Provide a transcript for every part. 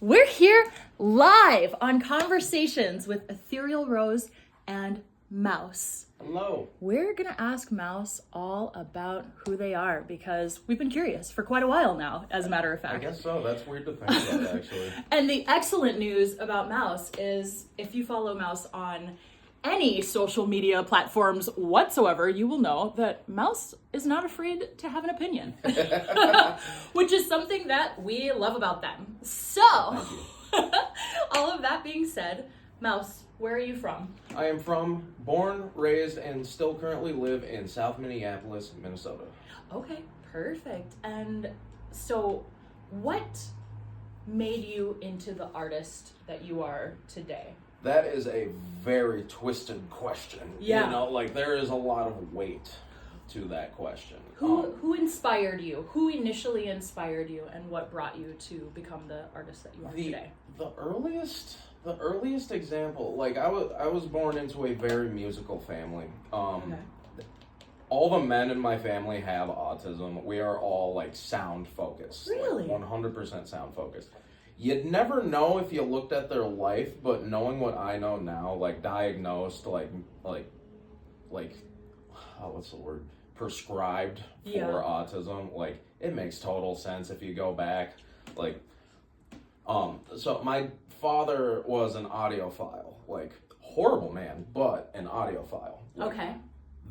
We're here live on Conversations with Ethereal Rose and Mauss. Hello. We're going to ask Mauss all about who they are because we've been curious for quite a while now, as a matter of fact. I guess so. That's weird to think about, actually. And the excellent news about Mauss is if you follow Mauss on any social media platforms whatsoever, you will know that Mauss is not afraid to have an opinion, which is something that we love about them. So, all of that being said, Mauss, where are you from? I am born, raised, and still currently live in South Minneapolis, Minnesota. Okay, perfect. And so, what made you into the artist that you are today? That is a very twisted question. Yeah. You know, like there is a lot of weight to that question. Who inspired you? Who initially inspired you, and what brought you to become the artist that you are today? The earliest example, like I was born into a very musical family. Okay. All the men in my family have autism. We are all like sound focused. Really? Like 100% sound focused. You'd never know if you looked at their life, but knowing what I know now, like diagnosed, like what's the word? Prescribed for autism, like it makes total sense if you go back. Like, so my father was an audiophile, like horrible man, but an audiophile. Like, Okay.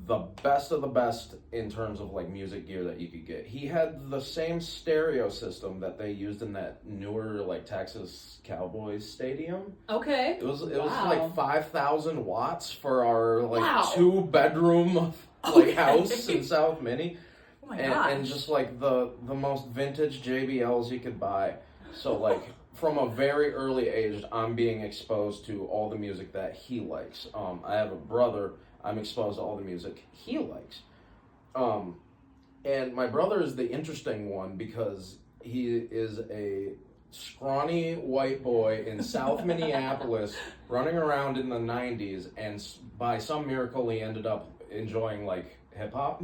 the best of the best in terms of like music gear that you could get. He had the same stereo system that they used in that newer like Texas Cowboys stadium. Okay. It was Wow. like 5,000 watts for our like Wow. 2-bedroom like house in South Minnie. Oh my gosh. And just like the most vintage JBLs you could buy. So like from a very early age, I'm being exposed to all the music that he likes. I have a brother. I'm exposed to all the music he likes. And my brother is the interesting one because he is a scrawny white boy in South Minneapolis running around in the 90s, and by some miracle he ended up enjoying like hip hop.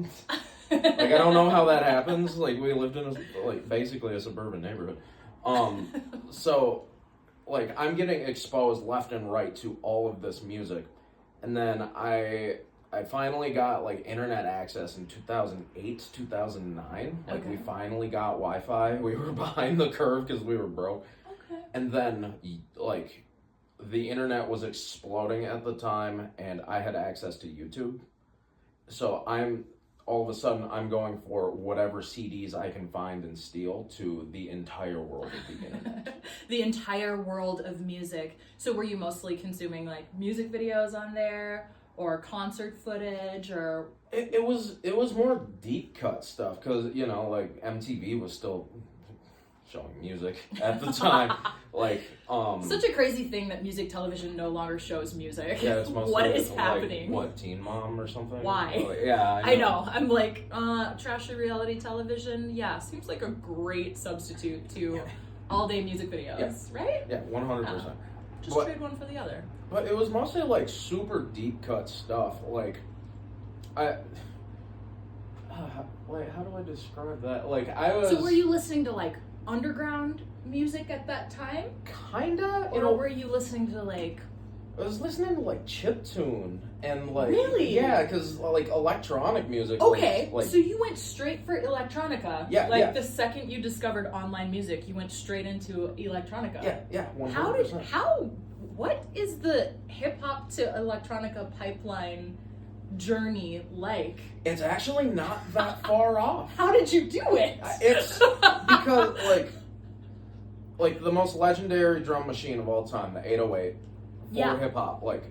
Like I don't know how that happens. Like we lived in basically a suburban neighborhood. So like I'm getting exposed left and right to all of this music. And then I finally got like internet access in 2008, 2009. Like we finally got Wi-Fi. We were behind the curve because we were broke. Okay. And then like the internet was exploding at the time, and I had access to YouTube. So all of a sudden I'm going for whatever CDs I can find and steal to the entire world of the internet. The entire world of music. So were you mostly consuming like music videos on there or concert footage or? It was more deep cut stuff because, you know, like MTV was still showing music at the time. Like Such a crazy thing that music television no longer shows music. Yeah, it's mostly what is like, happening? What, Teen Mom or something? Why? Like, yeah, I know. I'm like, trashy reality television. Yeah, seems like a great substitute to all-day music videos, right? Yeah, 100%. Just trade one for the other. But it was mostly like super deep cut stuff. Like, wait, how do I describe that? Like, I was. So were you listening to like underground music at that time? Kinda. Or were you listening to like? I was listening to like chiptune and like. Really? Yeah, because like electronic music. Okay, was, like, so you went straight for electronica. Yeah, Like yeah. the second you discovered online music, you went straight into electronica. Yeah, 100%. What is the hip hop to electronica pipeline journey like? It's actually not that far off. How did you do it? It's because like the most legendary drum machine of all time, the 808 for hip hop. Like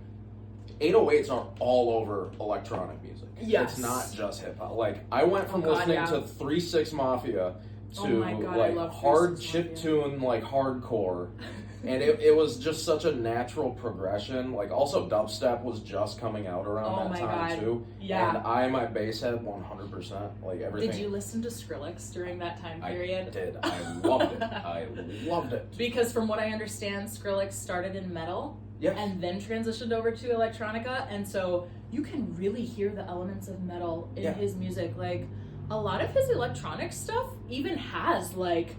808s are all over electronic music. Yes. It's not just hip hop. Like I went from listening to 3-6 Mafia to like hard chiptune, like hardcore. And it was just such a natural progression. Like, also, dubstep was just coming out around that time, too. Yeah. And I am a basshead 100%. Like, everything. Did you listen to Skrillex during that time period? I did. I loved it. I loved it. Because from what I understand, Skrillex started in metal. Yes. And then transitioned over to electronica. And so you can really hear the elements of metal in his music. Like, a lot of his electronic stuff even has, like,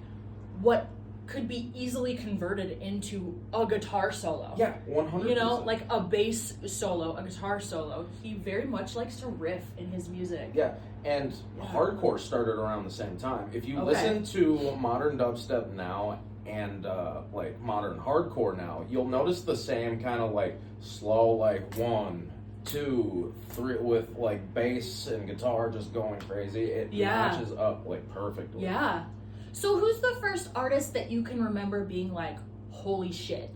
what could be easily converted into a guitar solo. Yeah, 100%. You know, like a bass solo, a guitar solo. He very much likes to riff in his music. Yeah, and hardcore started around the same time. If you Okay. listen to modern dubstep now and like modern hardcore now, you'll notice the same kind of like slow, like 1, 2, 3 with like bass and guitar just going crazy. It matches up like perfectly. Yeah. So who's the first artist that you can remember being like, holy shit,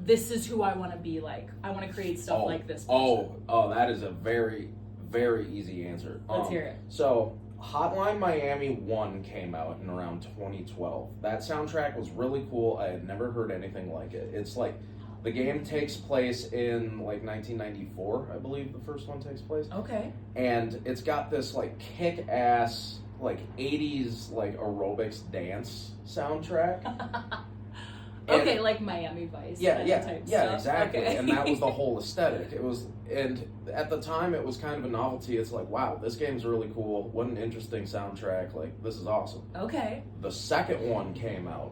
this is who I want to be like. I want to create stuff like this person. That is a very, very easy answer. Let's hear it. So Hotline Miami 1 came out in around 2012. That soundtrack was really cool. I had never heard anything like it. It's like the game takes place in like 1994, I believe the first one takes place. Okay. And it's got this like kick-ass like 80s like aerobics dance soundtrack. Okay, like Miami Vice. Type stuff. Exactly. Okay. And that was the whole aesthetic. It was, and at the time it was kind of a novelty. It's like, wow, this game's really cool. What an interesting soundtrack. Like, this is awesome. Okay. The second one came out,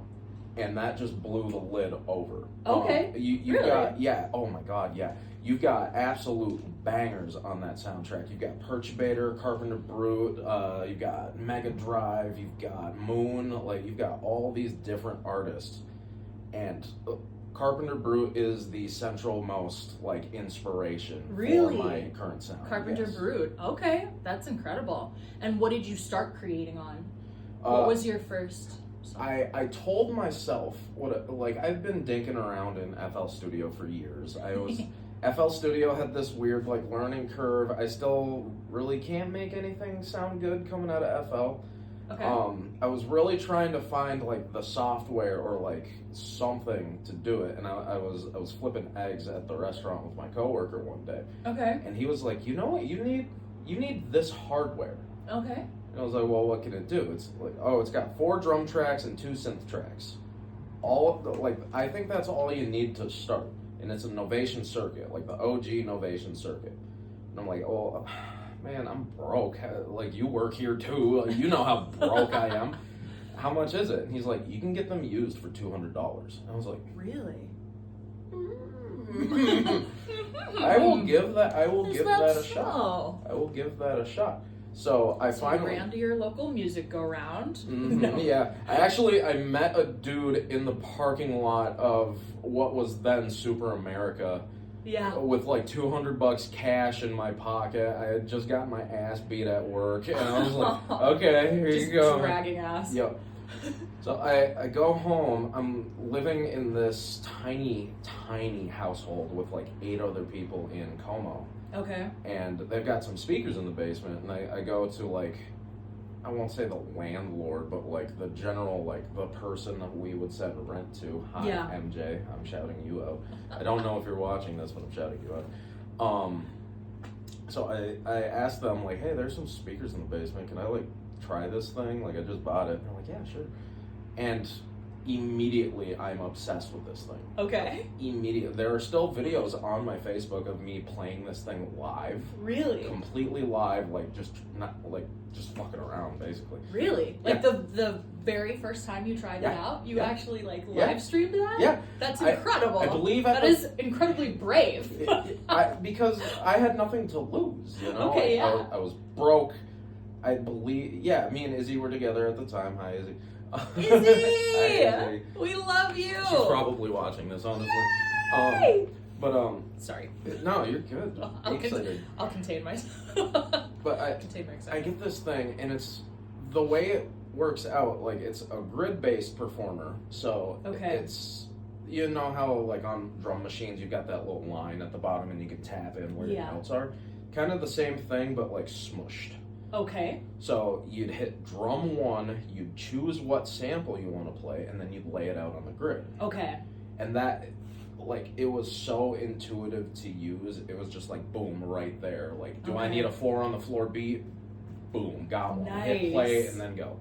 and that just blew the lid over. Okay. You really? got, oh my God, yeah. You've got absolute bangers on that soundtrack. You've got Perturbator, Carpenter Brute, you've got Mega Drive, you've got Moon, like you've got all these different artists. And Carpenter Brute is the central most like inspiration for my current sound. Carpenter yes. Brute. Okay, that's incredible. And what did you start creating on? What was your first song? I told myself I've been dinking around in FL Studio for years. I was FL Studio had this weird like learning curve. I still really can't make anything sound good coming out of FL. Okay. I was really trying to find like the software or like something to do it, and I was flipping eggs at the restaurant with my coworker one day. Okay. And he was like, you know what, you need this hardware. Okay. And I was like, well, what can it do? It's like, it's got 4 drum tracks and 2 synth tracks. I think that's all you need to start. And it's a Novation circuit, like the OG Novation circuit. And I'm like, oh, man, I'm broke. Like, you work here too. You know how broke I am. How much is it? And he's like, you can get them used for $200. And I was like, really? I will give that a so? shot. I will give that a shot. So I finally ran to your local music go round. Mm-hmm. No. Yeah, I met a dude in the parking lot of what was then Super America. Yeah. With like $200 cash in my pocket. I had just got my ass beat at work, and I was like, okay, here just you go. dragging ass. Yep. So I go home. I'm living in this tiny household with like 8 other people in Como. Okay. And they've got some speakers in the basement, and I go to like, I won't say the landlord, but like the general, like the person that we would set rent to. Hi, Yeah. MJ, I'm shouting you out. I don't know if you're watching this, but I'm shouting you out. So I asked them like, hey, there's some speakers in the basement. Can I like try this thing? Like, I just bought it. And they're like, yeah, sure. And immediately I'm obsessed with this thing. Okay. Immediately. There are still videos on my Facebook of me playing this thing live. Really? Completely live, like just fucking around basically. Really? Yeah. Like the very first time you tried it out, you actually like live streamed that? Yeah. That's incredible. I believe that is incredibly brave. because I had nothing to lose, you know? Okay, yeah. I was broke. I believe, me and Izzy were together at the time. Hi, Izzy. Izzy! Hi, Izzy. We love you! She's probably watching this, honestly. Yay! Sorry. No, you're good. I'll contain myself. But I get this thing, and it's the way it works out. Like, it's a grid-based performer, so it's, you know how like on drum machines you've got that little line at the bottom, and you can tap in where your notes are. Kind of the same thing, but like smushed. Okay. So you'd hit drum 1, you'd choose what sample you want to play, and then you'd lay it out on the grid. Okay. And that, like, it was so intuitive to use. It was just like, boom, right there. Like, do I need a 4 on the floor beat? Boom, got one. Nice. Hit play and then go.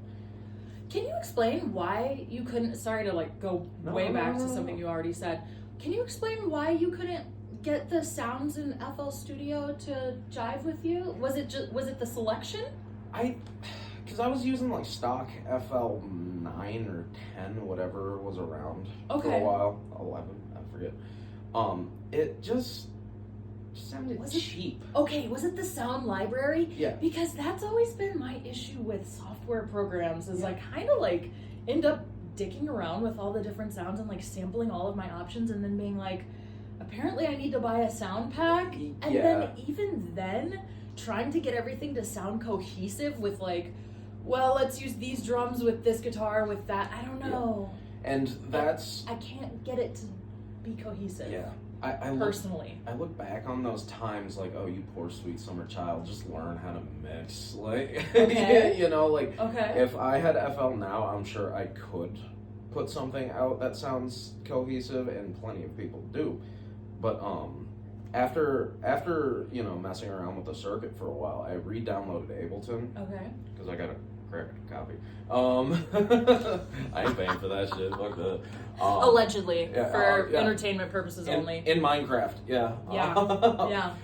Can you explain why you couldn't, sorry to like go way back to something you already said. Can you explain why you couldn't get the sounds in FL Studio to jive with you? Was it the selection? Because I was using like stock FL9 or 10, whatever was around for Okay. a while. 11, I forget. It just sounded cheap. Okay, was it the sound library? Yeah. Because that's always been my issue with software programs is I kind of like end up dicking around with all the different sounds and like sampling all of my options and then being like, apparently I need to buy a sound pack. And then even then, trying to get everything to sound cohesive with like, well, let's use these drums with this guitar with that. I don't know. And that's... I can't get it to be cohesive. Yeah. Personally. I look back on those times like, oh, you poor sweet summer child, just learn how to mix. Like, Okay. you know, like, Okay. if I had FL now, I'm sure I could put something out that sounds cohesive, and plenty of people do. But after you know, messing around with the circuit for a while, I re-downloaded Ableton. Okay. Because I got a cracked copy. I ain't paying for that shit. Fuck that. Allegedly, for entertainment purposes only. In Minecraft, yeah. Yeah.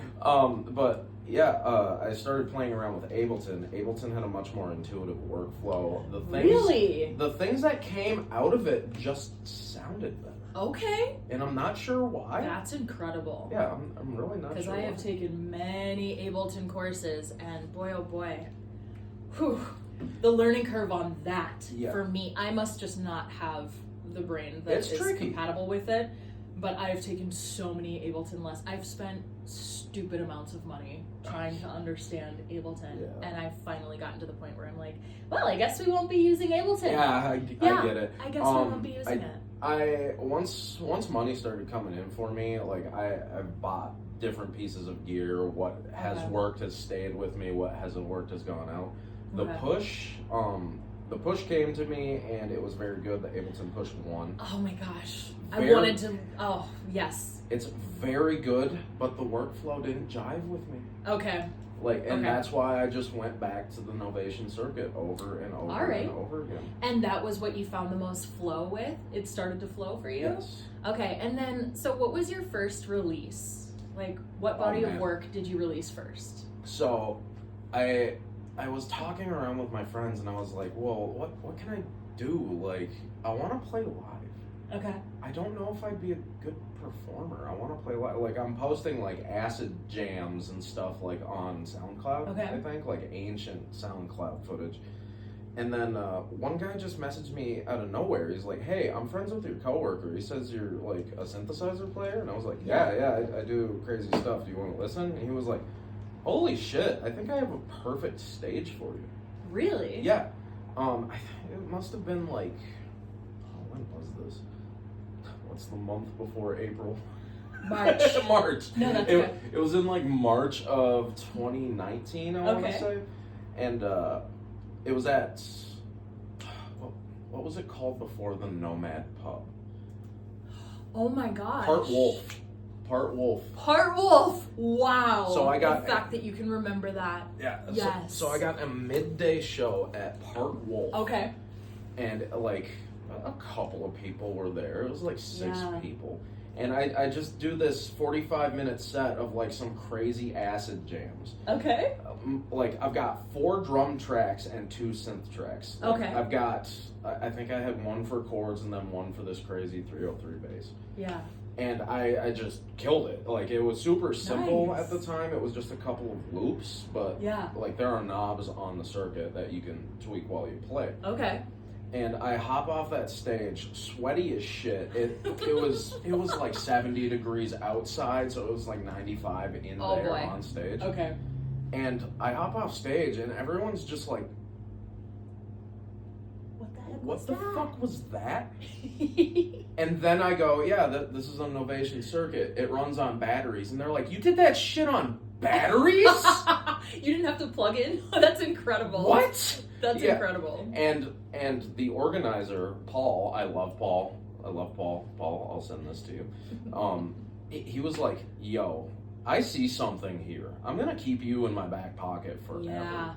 But yeah, I started playing around with Ableton. Ableton had a much more intuitive workflow. The things that came out of it just sounded better. Okay. And I'm not sure why. That's incredible. Yeah, I'm really not sure. Because I have taken many Ableton courses, and boy, oh boy, whew, the learning curve on that for me. I must just not have the brain that is compatible with it. But I've taken so many Ableton lessons. I've spent stupid amounts of money trying to understand Ableton, and I've finally gotten to the point where I'm like, well, I guess we won't be using Ableton. Yeah, I get it. I guess we won't be using it. Once money started coming in for me, like I bought different pieces of gear. What has worked has stayed with me. What hasn't worked has gone out. The push came to me, and it was very good. The Ableton Push 1. Oh my gosh. I wanted to... Oh, yes. It's very good, but the workflow didn't jive with me. Okay. That's why I just went back to the Novation circuit over and over and over again. And that was what you found the most flow with? It started to flow for you? Yes. Okay, and then, so what was your first release? Like, what body of work did you release first? So, I was talking around with my friends, and I was like, well, what can I do? Like, I want to play live. Okay. I don't know if I'd be a good performer. I want to play live. Like, I'm posting, like, acid jams and stuff, like, on SoundCloud, I think, like, ancient SoundCloud footage. And then one guy just messaged me out of nowhere. He's like, hey, I'm friends with your coworker. He says you're, like, a synthesizer player? And I was like, yeah, I do crazy stuff. Do you want to listen? And he was like, holy shit, I think I have a perfect stage for you. Really? Yeah. It must have been like, when was this? What's the month before April? March. March. No, that's okay. It was in like March of 2019, I want to say. And it was at, what was it called before the Nomad Pub? Oh my gosh. Part Wolf. Wow. So I got the fact that you can remember that. Yeah. Yes. So I got a midday show at Part Wolf. Okay. And like a couple of people were there. It was like 6 people. And I just do this 45-minute set of like some crazy acid jams. Okay. Like I've got 4 drum tracks and 2 synth tracks. Okay. I've got, I think I had one for chords and then one for this crazy 303 bass. Yeah. And I just killed it. Like, it was super simple at the time. It was just a couple of loops, but like there are knobs on the circuit that you can tweak while you play. Okay. And I hop off that stage, sweaty as shit. It was like 70 degrees outside, so it was like 95 in there on stage. Okay. And I hop off stage, and everyone's just like, what the fuck was that? And then I go, this is a Novation circuit. It runs on batteries. And they're like, you did that shit on batteries? You didn't have to plug in? That's incredible. What? That's incredible. And the organizer, Paul, I love Paul. Paul, I'll send this to you. He was like, yo, I see something here. I'm going to keep you in my back pocket forever. Yeah.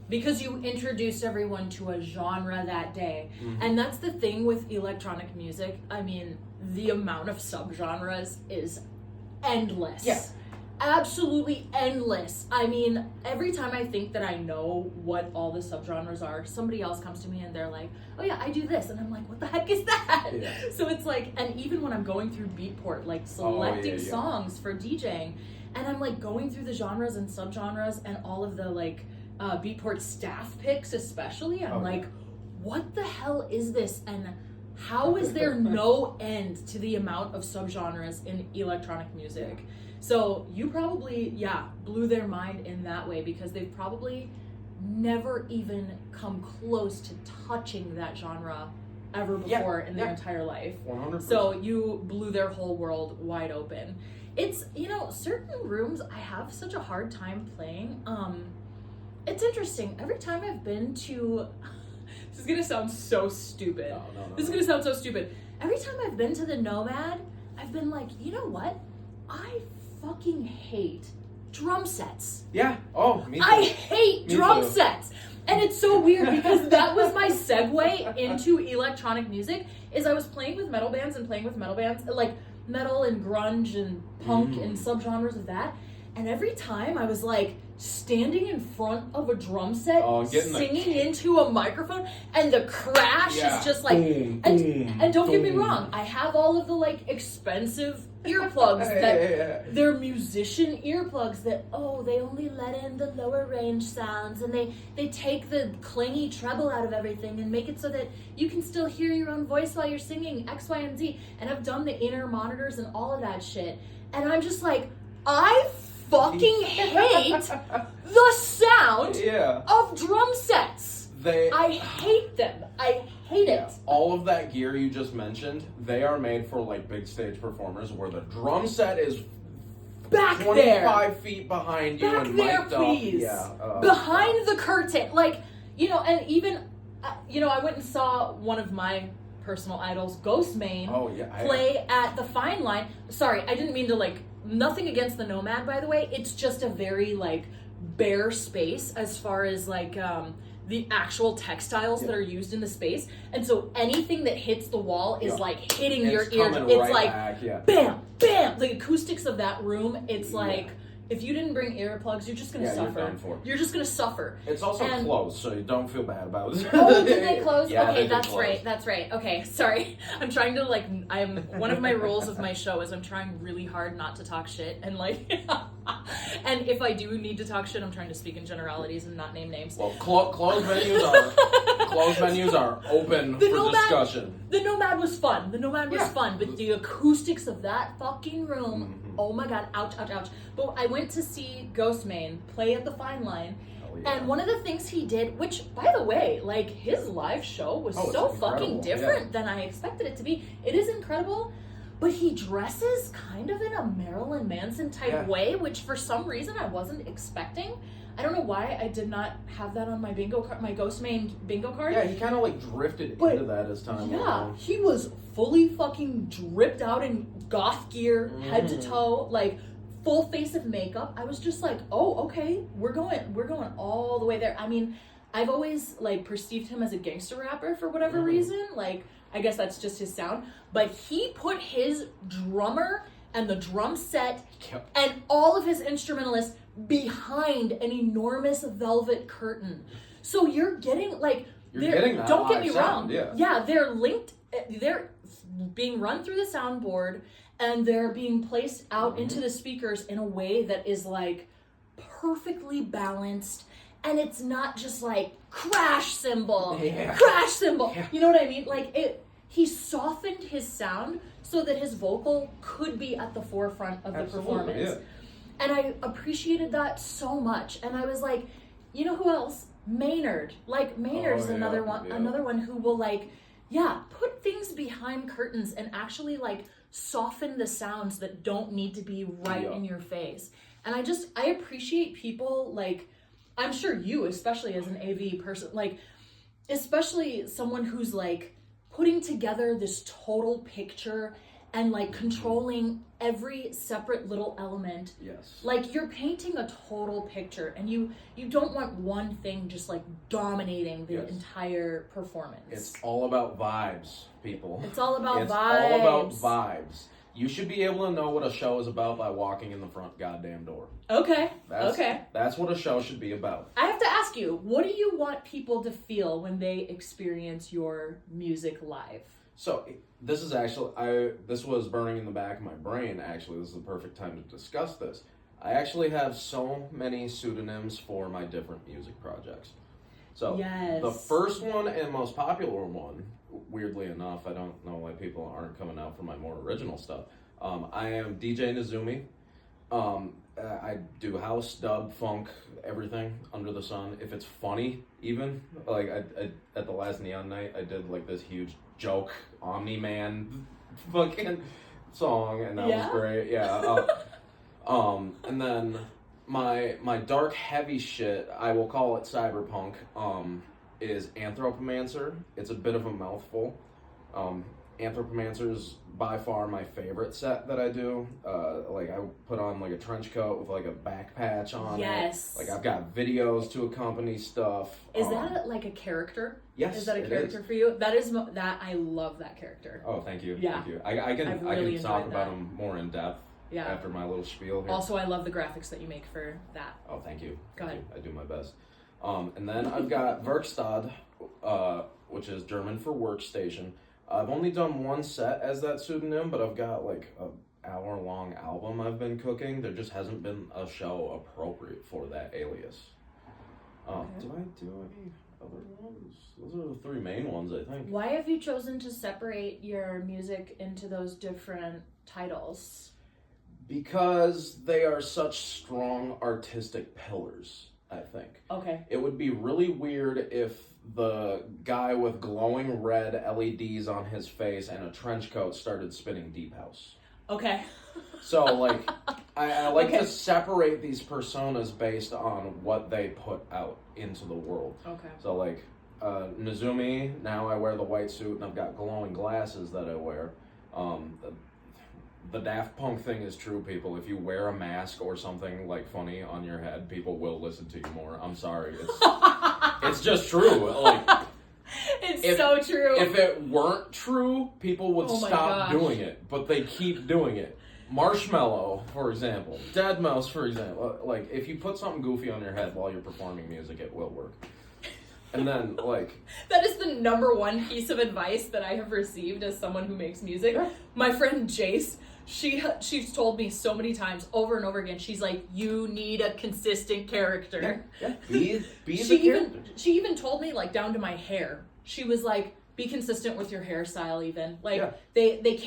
Because you introduced everyone to a genre that day. Mm-hmm. And that's the thing with electronic music. I mean, the amount of subgenres is endless. Yeah. absolutely endless. I mean, every time I think that I know what all the subgenres are, somebody else comes to me and they're like, oh yeah, I do this. And I'm like, what the heck is that? Yeah. So it's like, and even when I'm going through Beatport, like selecting songs for DJing, and I'm like going through the genres and subgenres and all of the like Beatport staff picks especially, I'm like, what the hell is this? And how is there no end to the amount of subgenres in electronic music? So you probably, blew their mind in that way, because they've probably never even come close to touching that genre ever before in their entire life. 100%. So you blew their whole world wide open. It's, certain rooms I have such a hard time playing. It's interesting. Every time I've been to, this is gonna sound so stupid. No. This is gonna sound so stupid. Every time I've been to the Nomad, I've been like, you know what? I fucking hate drum sets. Yeah. Oh, me too. I hate drum sets. And it's so weird, because that was my segue into electronic music, is I was playing with metal bands, like metal and grunge and punk and subgenres of that. And every time I was like standing in front of a drum set, singing into a microphone, and the crash is just like, boom, and don't get me wrong, I have all of the like expensive earplugs that they're musician earplugs that they only let in the lower range sounds, and they take the clingy treble out of everything and make it so that you can still hear your own voice while you're singing X, Y, and Z. And I've done the inner monitors and all of that shit, and I'm just like, I fucking hate the sound of drum sets. I hate them. I hate it. All of that gear you just mentioned, they are made for like big stage performers where the drum set is back 25 feet behind you back and there, mic'd please. up. Behind the curtain. Like, and even, I went and saw one of my personal idols, Ghostmane, play at the Fine Line. Sorry, I didn't mean to like, nothing against the Nomad, by the way. It's just a very like bare space as far as like the actual textiles that are used in the space, and so anything that hits the wall is like hitting your ear. It's like bam, bam. The acoustics of that room, it's like, if you didn't bring earplugs, you're just gonna suffer. You're done for. You're just gonna suffer. It's also closed, so you don't feel bad about it. Oh, did they close? Yeah, okay, they that's close. right. That's right. Okay, sorry. I'm trying to like. One of my rules of my show is I'm trying really hard not to talk shit, and like, and if I do need to talk shit, I'm trying to speak in generalities and not name names. Well, closed venues are open for discussion. The Nomad was fun. Fun, but the acoustics of that fucking room. Oh my god, ouch, ouch, ouch. But I went to see Ghostmane play at the Fine Line, and one of the things he did, which, by the way, like, his live show was so fucking different than I expected it to be. It is incredible, but he dresses kind of in a Marilyn Manson type way, which for some reason I wasn't expecting. I don't know why I did not have that on my bingo card, my Ghostmane bingo card. Yeah, he kind of like drifted into that as time went on. He was fully fucking dripped out in goth gear, head to toe, like full face of makeup. I was just like, oh, okay, we're going all the way there. I mean, I've always like perceived him as a gangster rapper for whatever reason. Like, I guess that's just his sound. But he put his drummer and the drum set and all of his instrumentalists behind an enormous velvet curtain. So you're getting like, don't get me wrong. Yeah, they're linked, they're being run through the soundboard, and they're being placed out into the speakers in a way that is like perfectly balanced, and it's not just like crash cymbal. You know what I mean? Like, he softened his sound so that his vocal could be at the forefront of the performance. And I appreciated that so much. And I was like, you know who else? Maynard. Like, Maynard's another one who will like, put things behind curtains and actually like soften the sounds that don't need to be right in your face. And I appreciate people like, I'm sure you, especially as an AV person, like, especially someone who's like putting together this total picture and like controlling every separate little element. Like, you're painting a total picture, and you don't want one thing just like dominating the entire performance. It's all about vibes, people. It's all about vibes. All about vibes. You should be able to know what a show is about by walking in the front goddamn door. Okay. Okay. That's what a show should be about. I have to ask you, what do you want people to feel when they experience your music live? So this is actually, this was burning in the back of my brain, actually. This is the perfect time to discuss this. I actually have so many pseudonyms for my different music projects. So the first one and most popular one, weirdly enough, I don't know why people aren't coming out for my more original stuff. I am DJ Nuzumi. I do house, dub, funk, everything under the sun. If it's funny, even like I at the last Neon Night, I did like this huge joke Omni-Man fucking song, and that was great. Yeah. And then my dark heavy shit, I will call it cyberpunk, is Anthropomancer. It's a bit of a mouthful. Anthropomancer is by far my favorite set that I do. Like I put on like a trench coat with like a back patch on it. Like I've got videos to accompany stuff. Is that like a character? Yes. Is that a character for you? That is that I love that character. Oh, thank you. Yeah. Thank you. I can talk about them more in depth. Yeah. After my little spiel here. Also, I love the graphics that you make for that. Oh, thank you. Go ahead. I do my best. And then I've got Werkstatt, which is German for workstation. I've only done one set as that pseudonym, but I've got like an hour-long album I've been cooking. There just hasn't been a show appropriate for that alias. Okay. Do I do any other ones? Those are the three main ones, I think. Why have you chosen to separate your music into those different titles? Because they are such strong artistic pillars, I think. Okay. It would be really weird if the guy with glowing red LEDs on his face and a trench coat started spinning deep house. Okay. So, like, I like to separate these personas based on what they put out into the world. Okay. So, like, Nuzumi, now I wear the white suit and I've got glowing glasses that I wear. The Daft Punk thing is true, people. If you wear a mask or something like funny on your head, people will listen to you more. I'm sorry. It's just true. Like, it's so true. If it weren't true, people would stop doing it, but they keep doing it. Marshmallow, for example. Deadmau5, for example. Like, if you put something goofy on your head while you're performing music, it will work. And then, like... That is the number one piece of advice that I have received as someone who makes music. Yeah. My friend Jace, she's told me so many times, over and over again, she's like, you need a consistent character. Yeah. Be the character. She even told me, like, down to my hair. She was like, be consistent with your hairstyle even. Like, they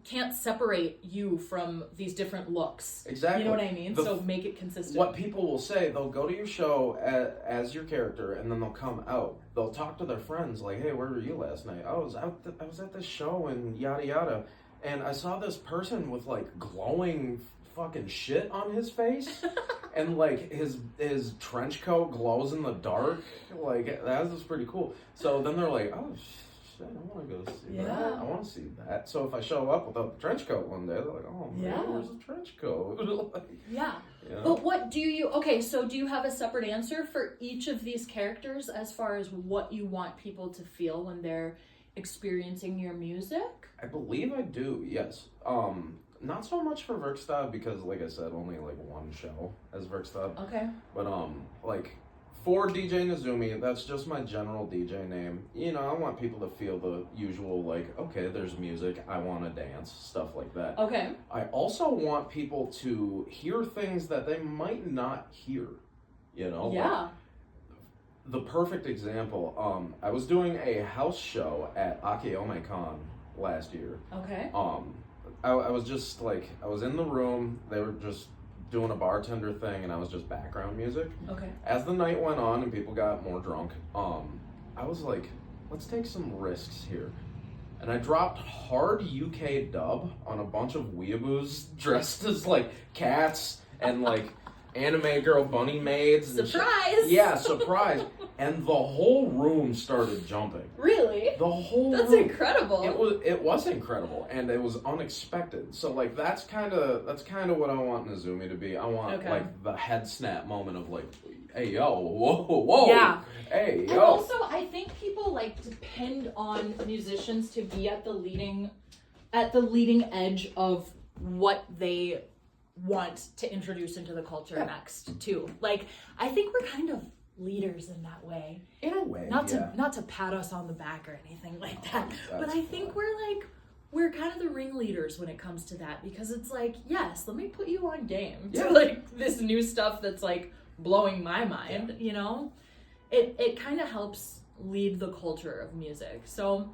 can't separate you from these different looks. Exactly. You know what I mean? So make it consistent. What people will say, they'll go to your show as your character, and then they'll come out. They'll talk to their friends, like, hey, where were you last night? I was at this show and yada yada, and I saw this person with, like, glowing fucking shit on his face, and, like, his trench coat glows in the dark. Like, that was pretty cool. So then they're like, oh, I want to go see that. I want to see that. So if I show up without the trench coat one day, they're like, oh, man, where's the trench coat? Like, But what do you... Okay, so do you have a separate answer for each of these characters as far as what you want people to feel when they're experiencing your music? I believe I do, yes. Not so much for Werkstatt because, like I said, only, like, one show as Werkstatt. Okay. But, like... For DJ Nuzumi, that's just my general DJ name. You know, I want people to feel the usual, like, okay, there's music, I want to dance, stuff like that. Okay. I also want people to hear things that they might not hear, you know? Yeah. Like, the perfect example, I was doing a house show at Akeomecon last year. Okay. I was just, like, I was in the room, they were just doing a bartender thing, and I was just background music. Okay. As the night went on and people got more drunk, I was like, let's take some risks here. And I dropped hard UK dub on a bunch of weeaboos dressed as, like, cats and, like, anime girl bunny maids. And surprise! Yeah, surprise. And the whole room started jumping. Really? The whole That's room. incredible. It was incredible, and it was unexpected. So, like, that's kind of what I want Nuzumi to be. I want like the head snap moment of, like, hey yo, whoa, yeah, hey yo. And also, I think people, like, depend on musicians to be at the leading at the leading edge of what they want to introduce into the culture next too. Like, I think we're kind of leaders in that way. In a way, not to pat us on the back or anything like that, but I think we're kind of the ringleaders when it comes to that, because it's like, yes, let me put you on game to like this new stuff that's like blowing my mind, you know? It kind of helps lead the culture of music. So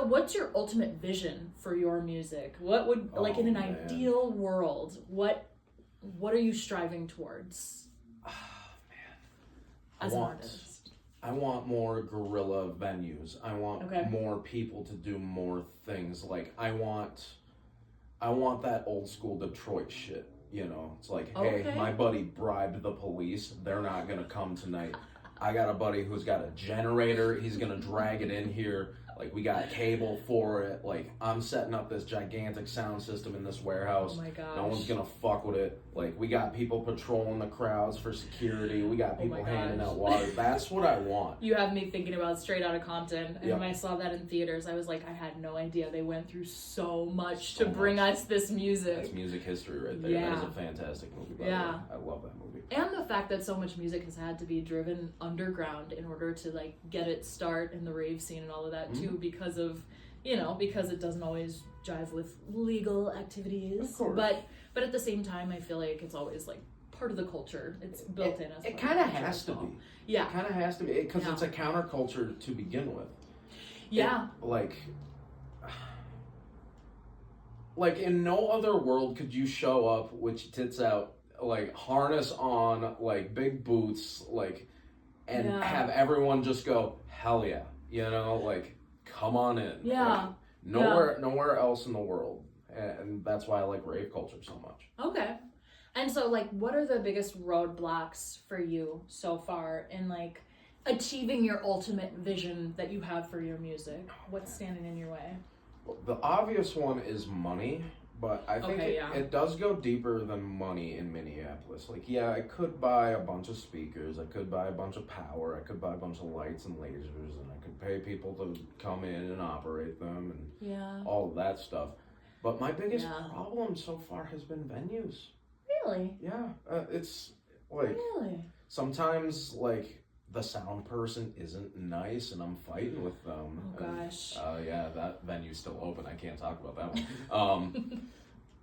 what's your ultimate vision for your music? What would, like, in an ideal world, what are you striving towards? Oh, man. As an artist? I want more guerrilla venues. I want more people to do more things. Like, I want that old school Detroit shit, you know? It's like, hey, my buddy bribed the police. They're not gonna come tonight. I got a buddy who's got a generator. He's gonna drag it in here. Like, we got cable for it. Like, I'm setting up this gigantic sound system in this warehouse. Oh my gosh. No one's gonna fuck with it. Like, we got people patrolling the crowds for security. We got people handing out water. That's what I want. You have me thinking about Straight Outta Compton. And when I saw that in theaters, I was like, I had no idea they went through so much to bring us this music. That's music history right there. Yeah. That is a fantastic movie, by the way. I love that movie. And the fact that so much music has had to be driven underground in order to like get its start in the rave scene and all of that too, because of, you know, because it doesn't always jive with legal activities. Of course. But at the same time, I feel like it's always like part of the culture. It's built in as it kind of has to be. Yeah. It kind of has to be, because it's a counterculture to begin with. Yeah. Like in no other world could you show up with your tits out, like harness on, like big boots, like, and have everyone just go, hell yeah, you know, like, come on in. Yeah. Like, nowhere else in the world. And that's why I like rave culture so much. Okay. And so, like, what are the biggest roadblocks for you so far in, like, achieving your ultimate vision that you have for your music? What's standing in your way? Well, the obvious one is money. But I think it does go deeper than money in Minneapolis. Like, yeah, I could buy a bunch of speakers, I could buy a bunch of power, I could buy a bunch of lights and lasers, and I could pay people to come in and operate them and all of that stuff. But my biggest problem so far has been venues. Really? Yeah. It's like, sometimes, like, the sound person isn't nice and I'm fighting with them. Oh gosh. Yeah, that venue's still open. I can't talk about that one.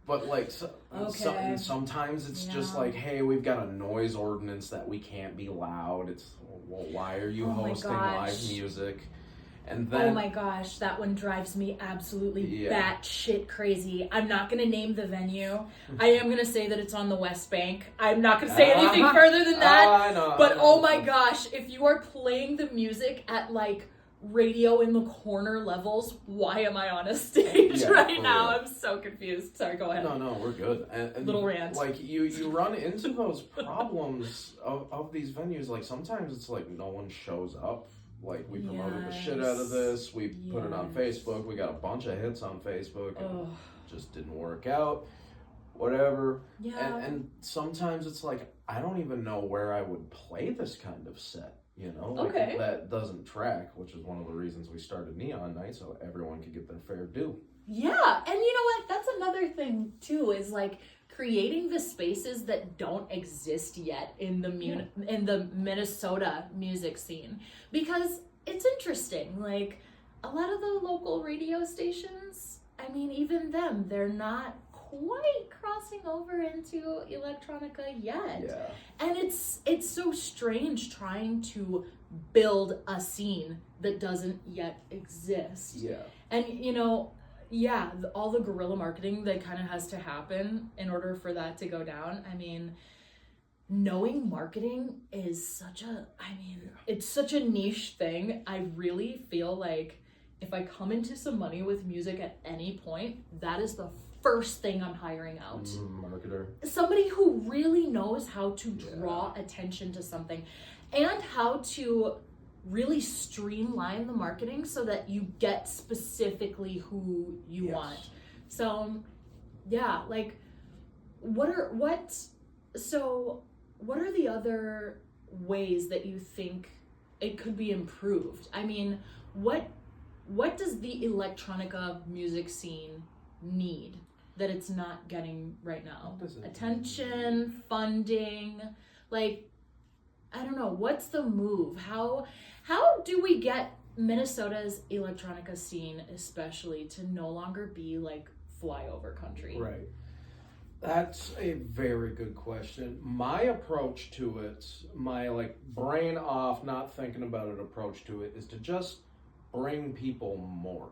But like sometimes it's just like, hey, we've got a noise ordinance that we can't be loud. It's, well, why are you hosting live music? And then, oh my gosh, that one drives me absolutely batshit crazy. I'm not going to name the venue. I am going to say that it's on the West Bank. I'm not going to say anything further than that. I know. Oh my gosh, if you are playing the music at like radio in the corner levels, why am I on a stage right now? I'm so confused. Sorry, go ahead. No, we're good. And little rant. Like, you run into those problems of these venues. Like, sometimes it's like no one shows up. Like, we promoted the shit out of this. We put it on Facebook. We got a bunch of hits on Facebook. And just didn't work out. Whatever. Yeah. And sometimes it's like, I don't even know where I would play this kind of set. You know? Like, that doesn't track, which is one of the reasons we started Neon Night, so everyone could get their fair due. Yeah. And you know what? That's another thing, too, is like creating the spaces that don't exist yet in the in the Minnesota music scene, because it's interesting. Like, a lot of the local radio stations, I mean, even them, they're not quite crossing over into electronica yet. And it's so strange trying to build a scene that doesn't yet exist. And you know, all the guerrilla marketing that kind of has to happen in order for that to go down. I mean, knowing marketing is such a, it's such a niche thing. I really feel like if I come into some money with music at any point, that is the first thing I'm hiring out. Marketer. Somebody who really knows how to draw attention to something and how to really streamline the marketing so that you get specifically who you want. So, like, what are the other ways that you think it could be improved? I mean, what what does the electronica music scene need that it's not getting right now? Attention, funding, like, I don't know, what's the move? How do we get Minnesota's electronica scene especially to no longer be like flyover country? Right. That's a very good question. My approach to it, my like brain off, not thinking about it approach to it, is to just bring people more.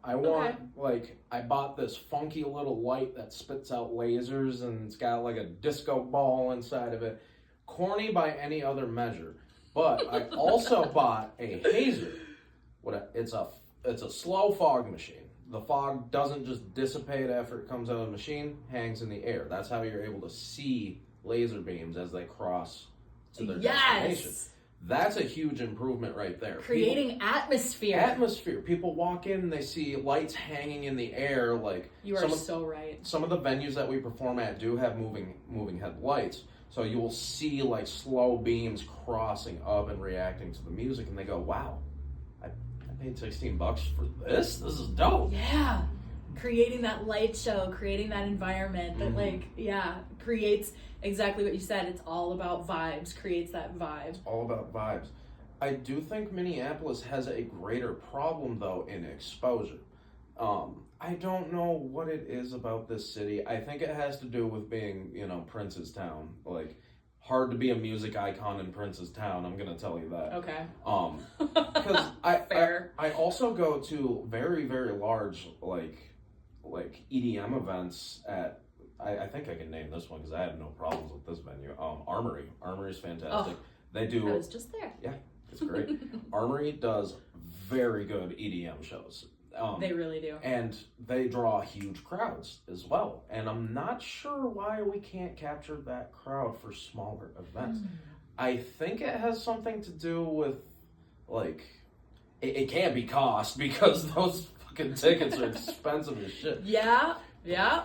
I want, like, I bought this funky little light that spits out lasers and it's got like a disco ball inside of it. Corny by any other measure. But I also bought a hazer. It's a slow fog machine. The fog doesn't just dissipate after it comes out of the machine, hangs in the air. That's how you're able to see laser beams as they cross to their destination. That's a huge improvement right there. Creating atmosphere. People walk in, they see lights hanging in the air. Like, you are so right. Some of the venues that we perform at do have moving headlights. So you will see like slow beams crossing up and reacting to the music, and they go, "Wow, I paid $16 for this. This is dope." Yeah, creating that light show, creating that environment that creates exactly what you said. It's all about vibes. Creates that vibe. It's all about vibes. I do think Minneapolis has a greater problem though in exposure. I don't know what it is about this city. I think it has to do with being, Prince's town. Like, hard to be a music icon in Prince's town, I'm gonna tell you that. Okay. Because I also go to very, very large, like EDM events at, I think I can name this one because I had no problems with this venue. Armory. Armory is fantastic. They do. I was just there. Yeah, it's great. Armory does very good EDM shows. They really do. And they draw huge crowds as well. And I'm not sure why we can't capture that crowd for smaller events. I think it has something to do with, like, it can't be cost because those fucking tickets are expensive as shit. Yeah.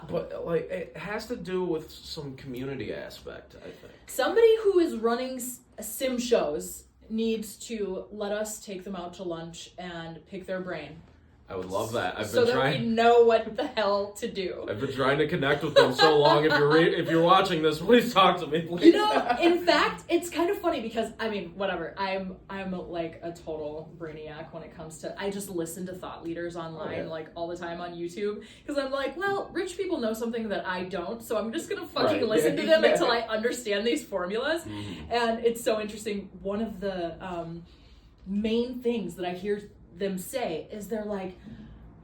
But, like, it has to do with some community aspect, I think. Somebody who is running sim shows needs to let us take them out to lunch and pick their brain. I would love that. We know what the hell to do. I've been trying to connect with them so long. If you're watching this, please talk to me, please. In fact, it's kind of funny because whatever. I'm like a total brainiac when it comes to. I just listen to thought leaders online like all the time on YouTube because I'm like, well, rich people know something that I don't, so I'm just gonna fucking listen to them until I understand these formulas. And it's so interesting. One of the main things that I hear them say is they're like,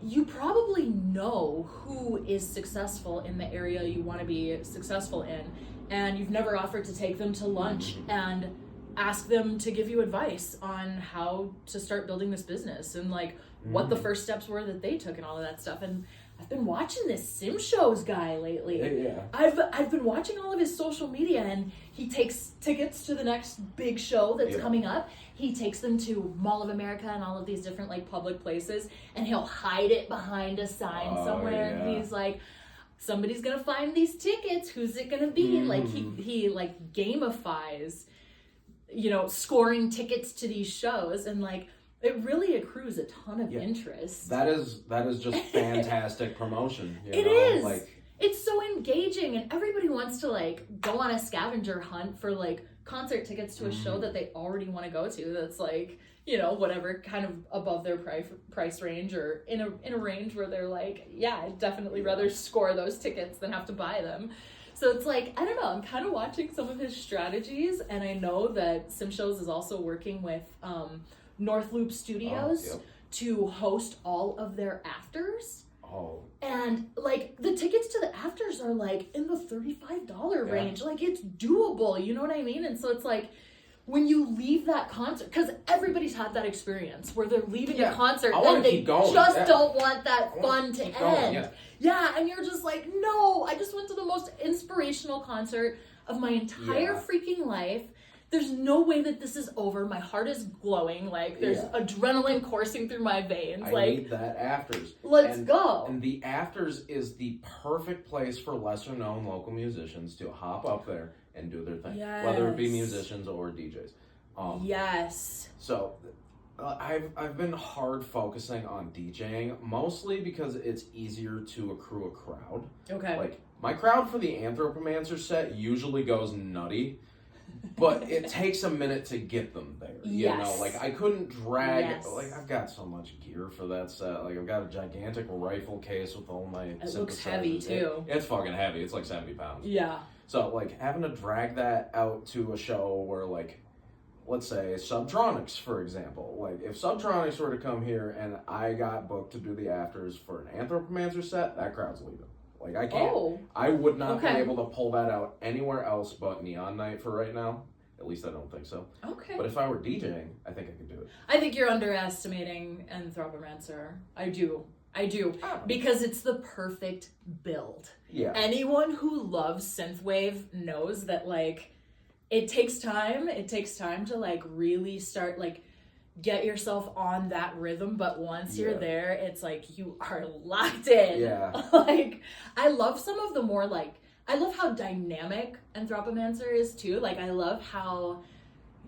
you probably know who is successful in the area you want to be successful in, and you've never offered to take them to lunch and ask them to give you advice on how to start building this business and like what the first steps were that they took and all of that stuff. And I've been watching this sim shows guy lately. Yeah. I've been watching all of his social media, and he takes tickets to the next big show that's coming up. He takes them to Mall of America and all of these different like public places, and he'll hide it behind a sign somewhere. And he's like, somebody's gonna find these tickets. Who's it gonna be? Like he like gamifies, scoring tickets to these shows, and like it really accrues a ton of interest. That is just fantastic promotion. It is. Like, it's so engaging, and everybody wants to like go on a scavenger hunt for like concert tickets to a show that they already want to go to. That's like, whatever, kind of above their price range, or in a range where they're like, yeah, I'd definitely rather score those tickets than have to buy them. So it's like, I don't know, I'm kind of watching some of his strategies, and I know that Sim Shows is also working with North Loop Studios to host all of their afters. And like the tickets to the afters are like in the $35 range. Like, it's doable, you know what I mean? And so it's like, when you leave that concert, because everybody's had that experience where they're leaving a concert and they just don't want that fun to end. And you're just like, no, I just went to the most inspirational concert of my entire freaking life. There's no way that this is over. My heart is glowing. Like, there's adrenaline coursing through my veins. I need that afters. Let's go. And the afters is the perfect place for lesser known local musicians to hop up there and do their thing. Whether it be musicians or DJs. Yes. So, I've been hard focusing on DJing, mostly because it's easier to accrue a crowd. Okay. Like, my crowd for the Anthropomancer set usually goes nutty, but it takes a minute to get them there. You know, like, I couldn't drag, like, I've got so much gear for that set. Like, I've got a gigantic rifle case with all my synthesizers. It looks heavy, too. It's fucking heavy. It's like 70 pounds. Yeah. So, like, having to drag that out to a show where, like, let's say Subtronics, for example. Like, if Subtronics were to come here and I got booked to do the afters for an Anthropomancer set, that crowd's leaving. Like, I can't. I would not be able to pull that out anywhere else but Neon Night for right now. At least I don't think so. Okay. But if I were DJing, I think I could do it. I think you're underestimating Anthropomancer. I do. Because it's the perfect build. Yeah. Anyone who loves synthwave knows that, like, it takes time. It takes time to, like, really start, like, get yourself on that rhythm. But once you're there, it's like you are locked in. Yeah. Like, I love some of the more, like, I love how dynamic Anthropomancer is, too. Like, I love how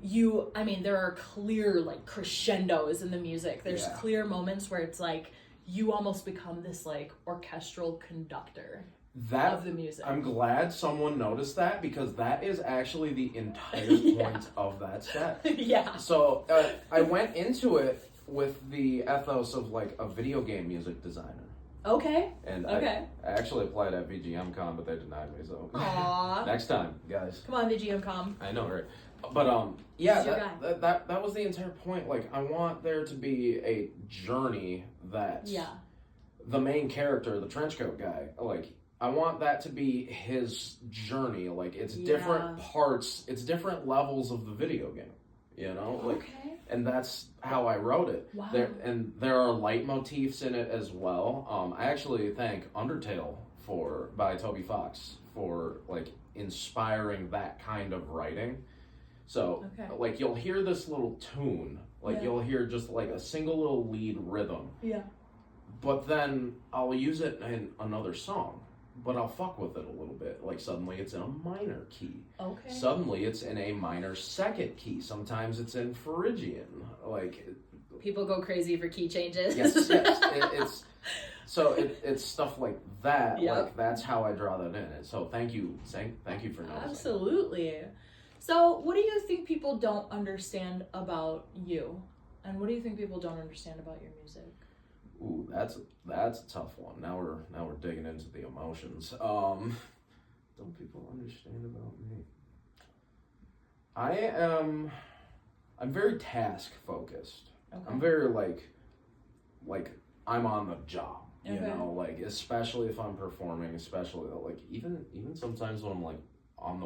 there are clear, like, crescendos in the music. There's clear moments where it's like you almost become this, like, orchestral conductor of the music. I'm glad someone noticed that, because that is actually the entire point of that set. Yeah. So I went into it with the ethos of, like, a video game music designer. Okay. And I actually applied at VGMCon, but they denied me, so Aww. Next time, guys. Come on, VGMCon. I know, right? But that was the entire point. Like, I want there to be a journey that the main character, the trenchcoat guy, like, I want that to be his journey. Like, it's different parts, it's different levels of the video game, you know? Like, and that's how I wrote it. Wow. There are leitmotifs in it as well. I actually thank Undertale by Toby Fox for, like, inspiring that kind of writing. So, like, you'll hear this little tune, like, you'll hear just, like, a single little lead rhythm. Yeah. But then I'll use it in another song, but I'll fuck with it a little bit. Like, suddenly it's in a minor key. Okay. Suddenly it's in a minor second key. Sometimes it's in Phrygian. Like, people go crazy for key changes. Yes. It's stuff like that. Yep. Like, that's how I draw that in. So thank you for noticing. Absolutely. So what do you think people don't understand about you? And what do you think people don't understand about your music? Ooh, that's a tough one. Now we're digging into the emotions. Don't people understand about me? I'm very task focused. Okay. I'm very like I'm on the job. You know, like, especially if I'm performing, especially like even sometimes when I'm, like, on the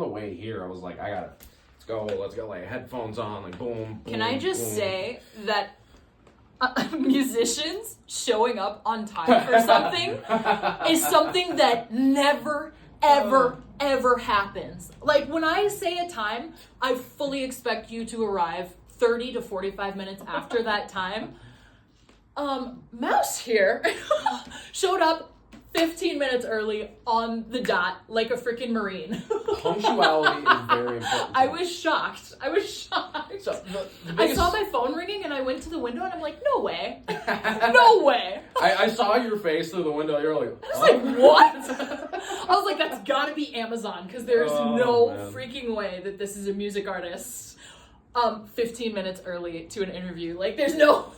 way here, I was like, let's go, like, headphones on, like, boom. Can I just say that musicians showing up on time for something is something that never, ever happens. Like, when I say a time, I fully expect you to arrive 30 to 45 minutes after that time. Mauss here showed up 15 minutes early on the dot, like a freaking Marine. Punctuality is very important. I was shocked. So, I saw my phone ringing and I went to the window and I'm like, no way. No way. I saw your face through the window. You're like, I was like, what? I was like, that's gotta be Amazon, because there's no freaking way that this is a music artist 15 minutes early to an interview. Like, there's no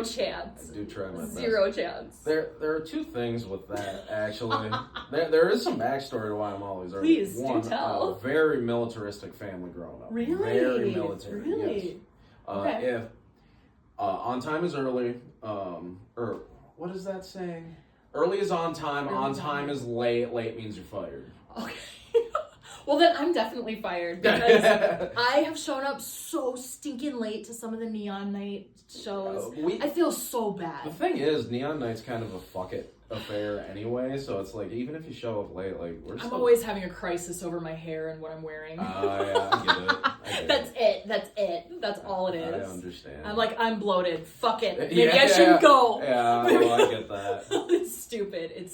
chance. I do try my best. Zero chance. There are two things with that, actually. there is some backstory to why I'm always early. Please, do tell. A very militaristic family growing up. Really? Very military. Really? Yes. If on time is early, or what is that saying? Early is on time, on time is late, late means you're fired. Okay. Well, then I'm definitely fired, because I have shown up so stinking late to some of the Neon Night shows. I feel so bad. The thing is, Neon Night's kind of a fuck it affair anyway, so it's like, even if you show up late, like, I'm always having a crisis over my hair and what I'm wearing. Yeah, I get it. That's it. That's all it is. I understand. I'm like, I'm bloated. Fuck it. Maybe I shouldn't go. Yeah, well, I get that. It's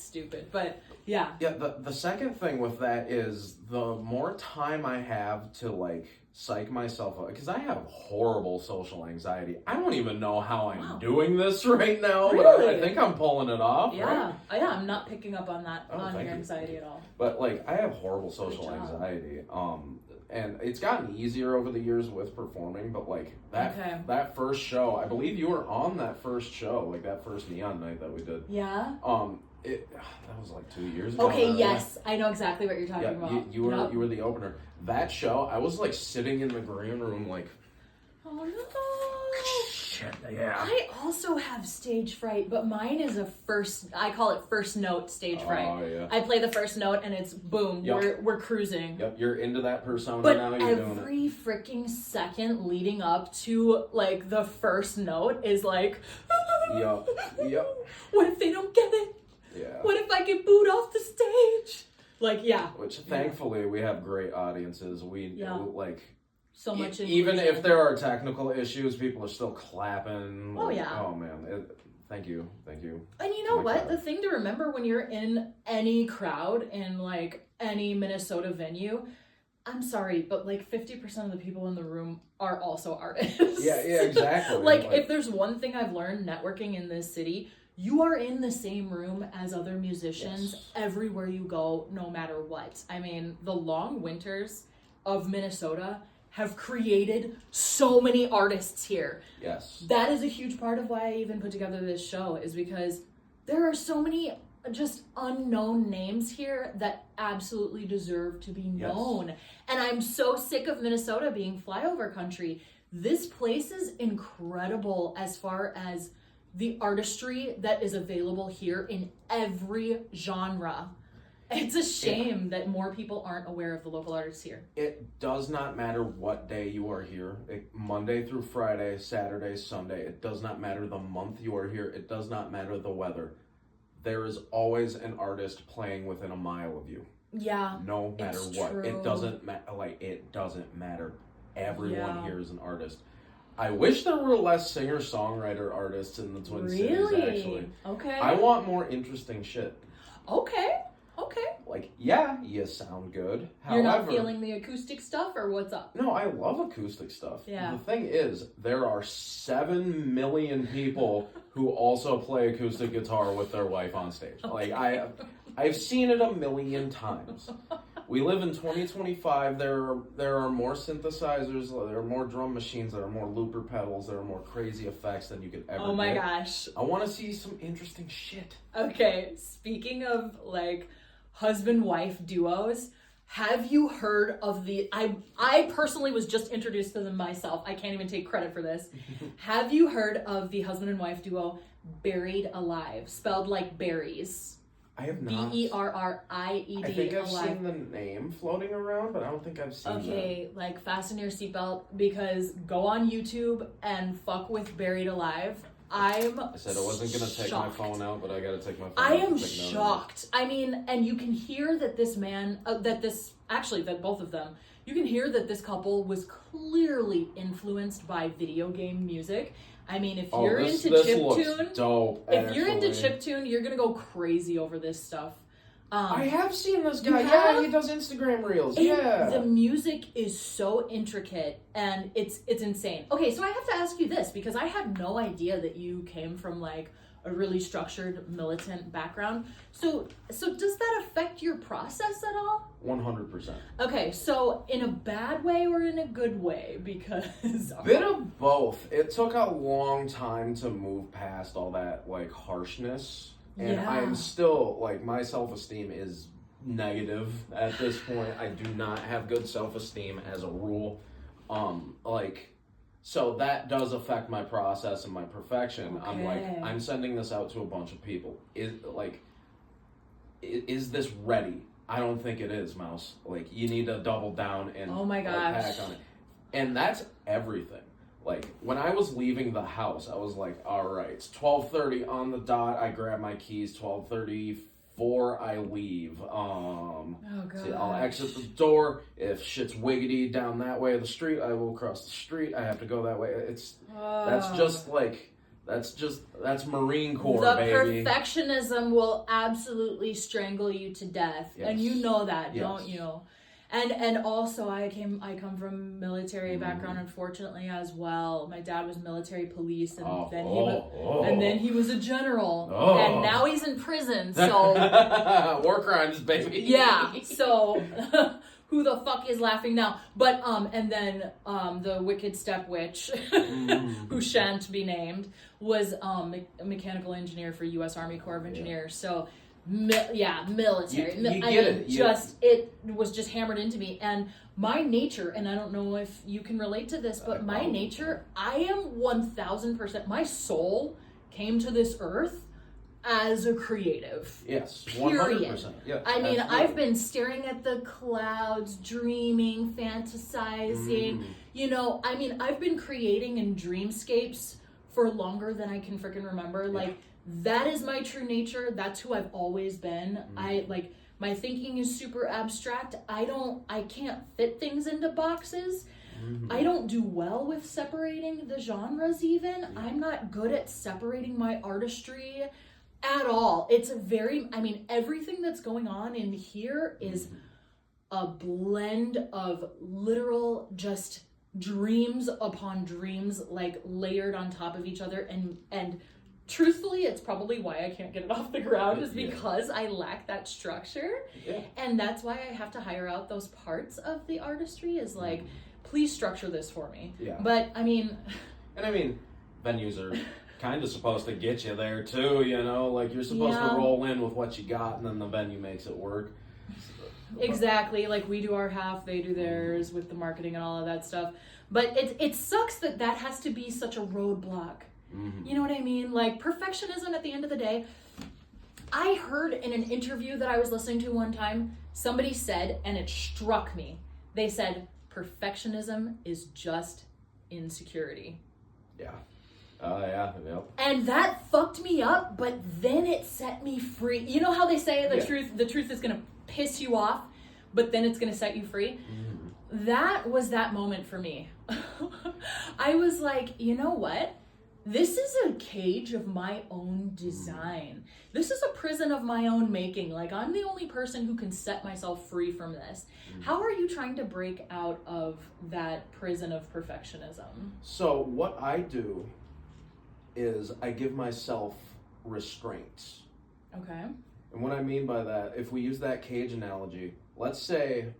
stupid. But yeah. Yeah, the second thing with that is, the more time I have to, like, psych myself out because I have horrible social anxiety. I don't even know how I'm doing this right now, but I think I'm pulling it off. Yeah, right? yeah, I'm not picking up on that on your anxiety at all. But like, I have horrible social anxiety. And it's gotten easier over the years with performing, but like that first show, I believe you were on that first show, like that first Neon night that we did. Yeah. That was like 2 years ago. Okay, yes, I know exactly what you're talking about. You were the opener. That show, I was like sitting in the green room, like, oh no. Shit, yeah. I also have stage fright, but mine is I call it first note stage fright. Oh, yeah. I play the first note and it's boom, we're cruising. Yep, you're into that persona but now, you're doing it. Every freaking second leading up to like the first note is like, Yep. What if they don't get it? Yeah. What if I get booed off the stage? Like, yeah. Which thankfully we have great audiences. We like so much even if there are technical issues, people are still clapping. Oh yeah. Oh man. Thank you. And you know what? Crowd. The thing to remember when you're in any crowd in like any Minnesota venue, I'm sorry, but like 50% of the people in the room are also artists. Yeah, exactly. like if there's one thing I've learned networking in this city, you are in the same room as other musicians everywhere you go, no matter what. I mean, the long winters of Minnesota have created so many artists here. Yes. That is a huge part of why I even put together this show, is because there are so many just unknown names here that absolutely deserve to be known. Yes. And I'm so sick of Minnesota being flyover country. This place is incredible as far as the artistry that is available here in every genre. It's a shame that more people aren't aware of the local artists here. It does not matter what day you are here. Monday through Friday, Saturday, Sunday. It does not matter the month you are here. It does not matter the weather. There is always an artist playing within a mile of you. Yeah. No matter what. True. It doesn't it doesn't matter. Everyone here is an artist. I wish there were less singer-songwriter artists in the Twin Cities, actually. Okay. I want more interesting shit. Okay. Like, yeah, you sound good. You're not feeling the acoustic stuff, or what's up? No, I love acoustic stuff. Yeah. The thing is, there are 7 million people who also play acoustic guitar with their wife on stage. Okay. Like, I've seen it a million times. We live in 2025. There are more synthesizers, there are more drum machines, there are more looper pedals, there are more crazy effects than you could ever Oh my gosh. I want to see some interesting shit. Okay, speaking of like husband-wife duos, have you heard of the I personally was just introduced to them myself. I can't even take credit for this. Have you heard of the husband and wife duo Buried Alive, spelled like berries? I have not. Berried. I think I've seen the name floating around, but I don't think I've seen that. Okay, like fasten your seatbelt, because go on YouTube and fuck with Buried Alive. I said I wasn't going to take my phone out, but I got to take my phone out. I am shocked. I mean, and you can hear that this man, that both of them, you can hear that this couple was clearly influenced by video game music. I mean, if you're into chiptune, dope, if you're into chiptune, you're gonna go crazy over this stuff. I have seen this guy. Yeah, he does Instagram reels. The music is so intricate and it's insane. Okay, so I have to ask you this, because I had no idea that you came from like a really structured militant background. So does that affect your process at all? 100%. Okay, so in a bad way or in a good way? Because bit of both. It took a long time to move past all that like harshness, and I'm still like, my self-esteem is negative at this point. I do not have good self-esteem as a rule. So that does affect my process and my perfection. Okay. I'm like, I'm sending this out to a bunch of people. Is this ready? I don't think it is, Mauss. Like, you need to double down and pack on it. And that's everything. Like, when I was leaving the house, I was like, all right, it's 12:30 on the dot. I grab my keys. 12:34, I leave. See, I'll exit the door. If shit's wiggity down that way of the street, I will cross the street. I have to go that way. That's Marine Corps, baby. The perfectionism will absolutely strangle you to death. Yes. And you know that, don't you? And also I come from military background, unfortunately, as well. My dad was military police, and then he was a general, and now he's in prison. So war crimes, baby. Yeah. So who the fuck is laughing now? But and then the wicked step witch, who shan't be named, was a mechanical engineer for U.S. Army Corps of Engineers. So. Military. You get it. It was just hammered into me, and my nature, and I don't know if you can relate to this, but my nature, I am 1000%. My soul came to this earth as a creative. Yes, 100%. Period. I mean, I've been staring at the clouds, dreaming, fantasizing. You know, I mean, I've been creating in dreamscapes for longer than I can freaking remember. Like. That is my true nature. That's who I've always been. My thinking is super abstract. I can't fit things into boxes. I don't do well with separating the genres even. I'm not good at separating my artistry at all. It's everything that's going on in here is a blend of literal just dreams upon dreams, like layered on top of each other, and truthfully, it's probably why I can't get it off the ground, is because I lack that structure. Yeah. And that's why I have to hire out those parts of the artistry, is like, please structure this for me. Yeah. But I mean... venues are kind of supposed to get you there too, you know? Like, you're supposed to roll in with what you got, and then the venue makes it work. Exactly. Like, we do our half, they do theirs with the marketing and all of that stuff. But it sucks that has to be such a roadblock. You know what I mean? Like, perfectionism at the end of the day. I heard in an interview that I was listening to one time, somebody said, and it struck me, they said, perfectionism is just insecurity. Yeah. Yep. And that fucked me up, but then it set me free. You know how they say the truth is gonna piss you off, but then it's gonna set you free? That was that moment for me. I was like, you know what? This is a cage of my own design. This is a prison of my own making. Like, I'm the only person who can set myself free from this. How are you trying to break out of that prison of perfectionism? So what I do is I give myself restraints. Okay. And what I mean by that, if we use that cage analogy, let's say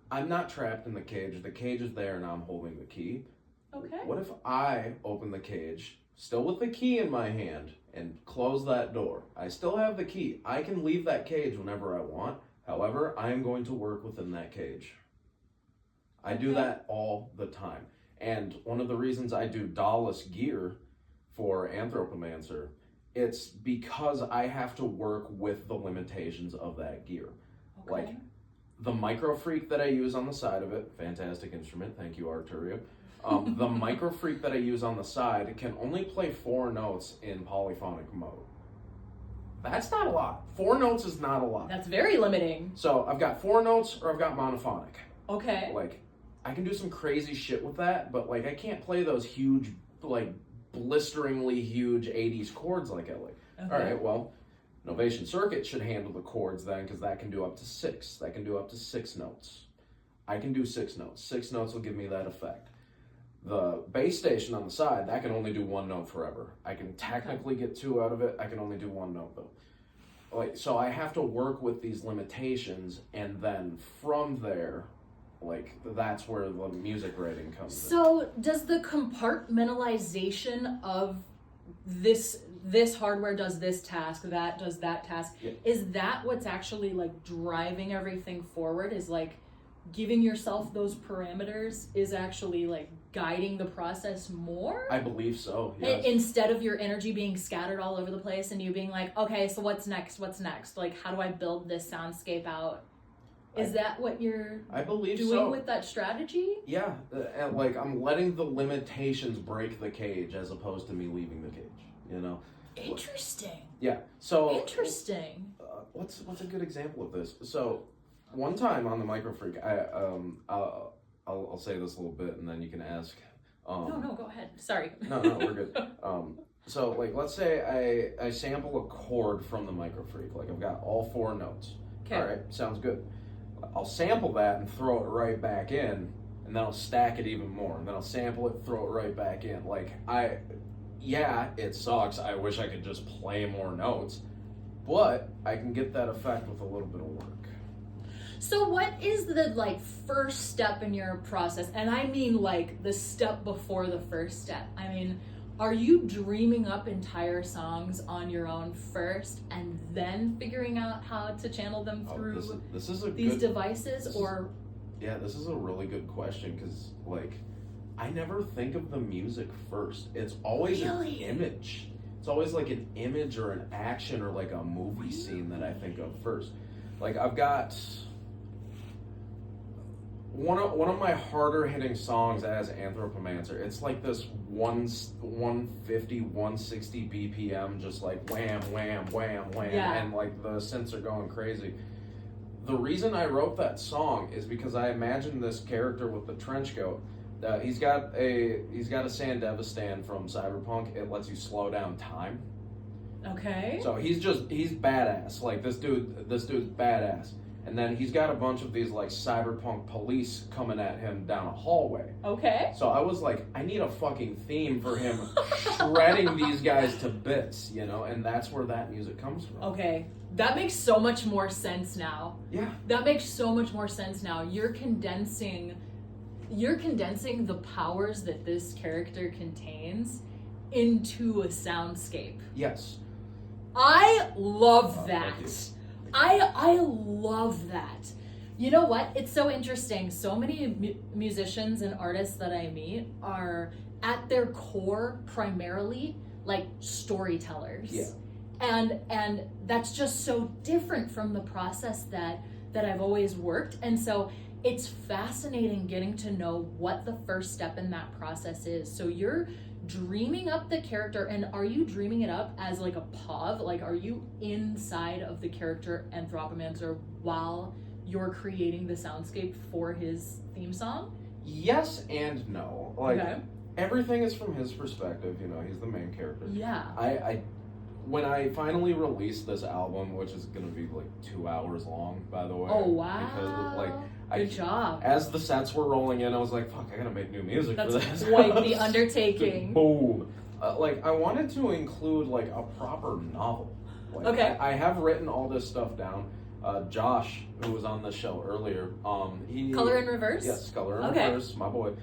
I'm not trapped in the cage is there and I'm holding the key. Okay. What if I open the cage, still with the key in my hand, and close that door? I still have the key. I can leave that cage whenever I want. However, I am going to work within that cage. I do that all the time. And one of the reasons I do Dallas gear for Anthropomancer, it's because I have to work with the limitations of that gear. Okay. Like, the micro freak that I use on the side of it, fantastic instrument, thank you, Arturia. The micro freak that I use on the side can only play 4 notes in polyphonic mode. That's not a lot. 4 notes is not a lot. That's very limiting. So I've got 4 notes or I've got monophonic. Okay. Like, I can do some crazy shit with that, but like, I can't play those huge, like, blisteringly huge 80s chords like I like. Okay. All right, well, Novation Circuit should handle the chords then, because that can do up to 6. That can do up to 6 notes. I can do 6 notes. 6 notes will give me that effect. The bass station on the side, that can only do 1 note forever. I can technically get 2 out of it. I can only do 1 note though. Like, so I have to work with these limitations, and then from there, like, that's where the music writing comes in. So does the compartmentalization of this hardware does this task, that does that task, is that what's actually like driving everything forward? Is like giving yourself those parameters is actually like guiding the process more? I believe so, yes. Instead of your energy being scattered all over the place and you being like, okay, so what's next? Like, how do I build this soundscape out? Is that what you're doing with that strategy? Yeah, and like, I'm letting the limitations break the cage as opposed to me leaving the cage, you know? Interesting. Yeah, so... Interesting. What's a good example of this? So, one time on the Microfreak, I'll say this a little bit and then you can ask. No, go ahead. Sorry. No, we're good. So, like, let's say I sample a chord from the Microfreak. Like, I've got all 4 notes. Okay. All right, sounds good. I'll sample that and throw it right back in, and then I'll stack it even more, and then I'll sample it, throw it right back in. Like, yeah, it sucks. I wish I could just play more notes, but I can get that effect with a little bit of work. So what is the, like, first step in your process? And I mean, like, the step before the first step. I mean, are you dreaming up entire songs on your own first and then figuring out how to channel them through these devices? Yeah, this is a really good question, because, like, I never think of the music first. It's always an image. It's always like an image or an action or like a movie scene that I think of first. Like, I've got one of my harder hitting songs as Anthropomancer. It's like this 150, 160 BPM, just like wham, wham, wham, wham, and like the synths are going crazy. The reason I wrote that song is because I imagined this character with the trench coat. He's got a Sandeva stand from Cyberpunk. It lets you slow down time. Okay. So he's badass. Like, this dude's badass. And then he's got a bunch of these, like, cyberpunk police coming at him down a hallway. Okay. So I was like, I need a fucking theme for him shredding these guys to bits, you know? And that's where that music comes from. Okay. That makes so much more sense now. Yeah. That makes so much more sense now. You're condensing the powers that this character contains into a soundscape. Yes. I love that. I love that. You know what? It's so interesting. So many musicians and artists that I meet are at their core primarily like storytellers. Yeah. And that's just so different from the process that I've always worked. And so it's fascinating getting to know what the first step in that process is. So you're dreaming up the character, and are you dreaming it up as like a POV? Like, are you inside of the character Anthropomancer while you're creating the soundscape for his theme song? Yes and no. Like, everything is from his perspective, you know, he's the main character. Yeah. When I finally released this album, which is going to be like 2 hours long, by the way. Oh, wow. Because, like, good job. As the sets were rolling in, I was like, fuck, I gotta make new music for this. That's quite the undertaking. Boom. Like, I wanted to include, like, a proper novel. Like, okay. I have written all this stuff down. Josh, who was on the show earlier, Color in Reverse? Yes, Color in Reverse, my boy.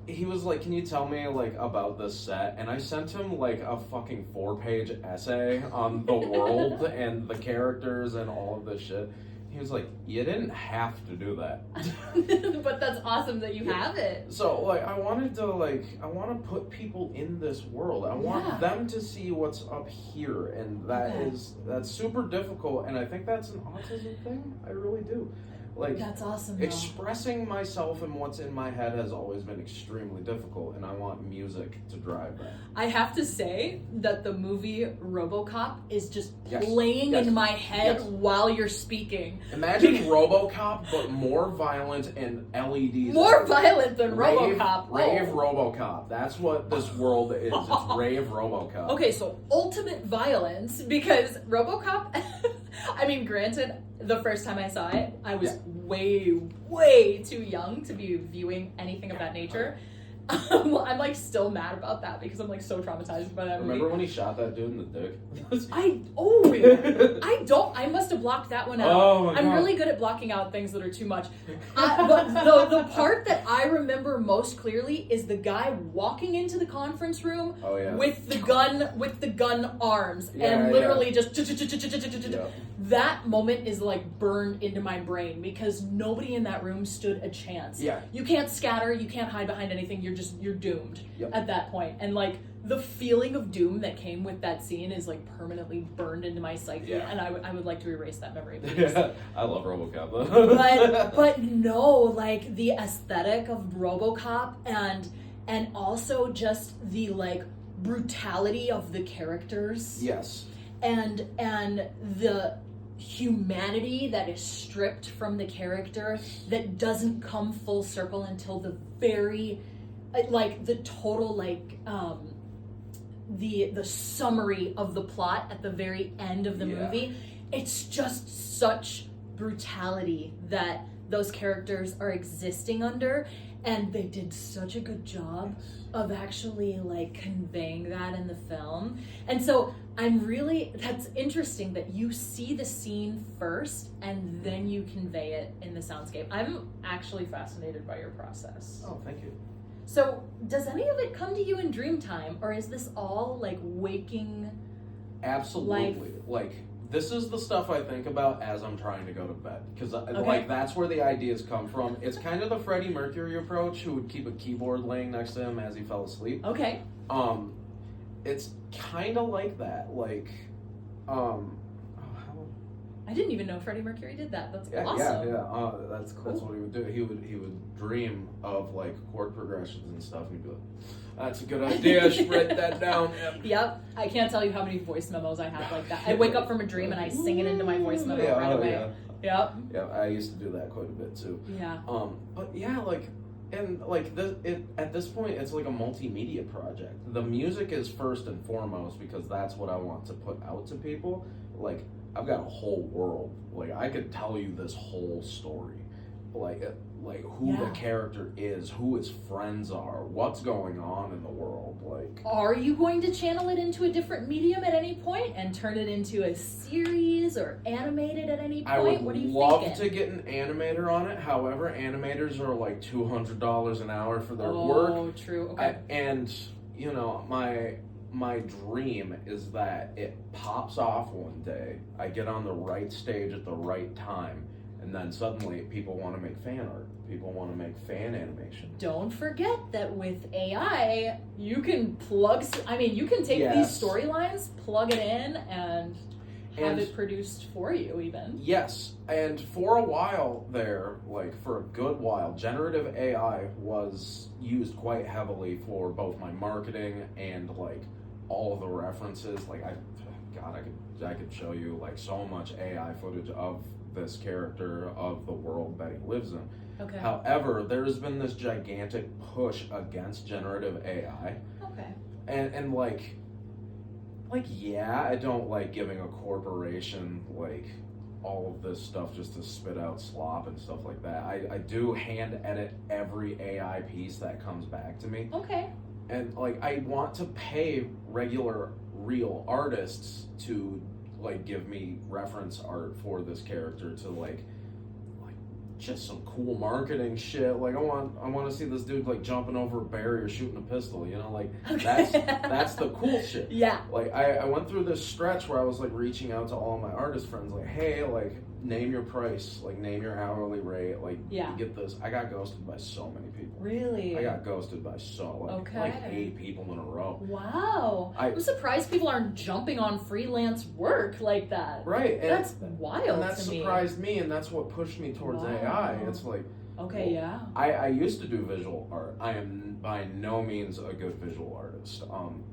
He was like, can you tell me, like, about this set? And I sent him, like, a fucking 4-page essay on the world and the characters and all of this shit. He was like, you didn't have to do that. But that's awesome that you have it. So, like, I want to put people in this world. I want them to see what's up here. And that's super difficult. And I think that's an autism thing. I really do. Like, that's awesome. Expressing myself and what's in my head has always been extremely difficult, and I want music to drive that. I have to say that the movie RoboCop is just playing in my head while you're speaking. Imagine RoboCop, but more violent and LEDs. More violent than RoboCop. Rave RoboCop. That's what this world is. It's rave RoboCop. Okay, so ultimate violence, because RoboCop, I mean, granted, the first time I saw it, I was way too young to be viewing anything of that nature. I'm like still mad about that because I'm like so traumatized by that movie. Remember when he shot that dude in the dick? I must have blocked that one out. Oh my God. I'm really good at blocking out things that are too much. But the part that I remember most clearly is the guy walking into the conference room with the gun arms and literally just that moment is like burned into my brain because nobody in that room stood a chance. Yeah. You can't scatter, you can't hide behind anything, you're doomed at that point. And like the feeling of doom that came with that scene is like permanently burned into my psyche, and I would like to erase that memory. Yeah, I love RoboCop though. but no, like the aesthetic of RoboCop and also just the like brutality of the characters. Yes. And the humanity that is stripped from the character that doesn't come full circle until the very like the total like the summary of the plot at the very end of the movie. It's just such brutality that those characters are existing under, and they did such a good job of actually like conveying that in the film. And so that's interesting that you see the scene first and then you convey it in the soundscape. I'm actually fascinated by your process. Oh, thank you. So does any of it come to you in dream time, or is this all like waking? Absolutely. Like, this is the stuff I think about as I'm trying to go to bed. Because, like, that's where the ideas come from. It's kind of the Freddie Mercury approach, who would keep a keyboard laying next to him as he fell asleep. Okay. It's kind of like that. Like, I didn't even know Freddie Mercury did that. That's awesome. Yeah. That's cool. That's what he would do. He would dream of like chord progressions and stuff, and he'd be like, "That's a good idea. I should write that down." Yep. I can't tell you how many voice memos I have like that. I wake up from a dream and I sing it into my voice memo right away. Yeah. Yep. I used to do that quite a bit too. Yeah. But yeah, like. And like at this point, it's like a multimedia project. The music is first and foremost because that's what I want to put out to people. Like, I've got a whole world. Like, I could tell you this whole story, like who the character is, who his friends are, what's going on in the world. Like, are you going to channel it into a different medium at any point and turn it into a series or animate it at any point? What are you thinking? I would love to get an animator on it. However, animators are like $200 an hour for their work. Oh, true. Okay. And you know, my dream is that it pops off one day. I get on the right stage at the right time. And then suddenly people want to make fan art. People want to make fan animation. Don't forget that with AI, you can you can take these storylines, plug it in, and have it produced for you even. Yes. And for a while there, like for a good while, generative AI was used quite heavily for both my marketing and like all of the references. Like I could show you like so much AI footage of this character, of the world that he lives in. Okay. However, there's been this gigantic push against generative AI. Okay. And like yeah, I don't like giving a corporation like all of this stuff just to spit out slop and stuff like that. I do hand edit every AI piece that comes back to me. Okay. And like I want to pay regular real artists to like give me reference art for this character to like just some cool marketing shit. Like I want to see this dude like jumping over a barrier shooting a pistol, you know, like that's the cool shit. Yeah. Like I went through this stretch where I was like reaching out to all my artist friends like, hey, like name your price, like name your hourly rate, like you get this. I got ghosted by so many people. Really? I got ghosted by like 8 people in a row. Wow. I'm surprised people aren't jumping on freelance work like that. Right. And that's wild to me. And that surprised me, and that's what pushed me towards AI. It's like, I used to do visual art. I am by no means a good visual artist. I'm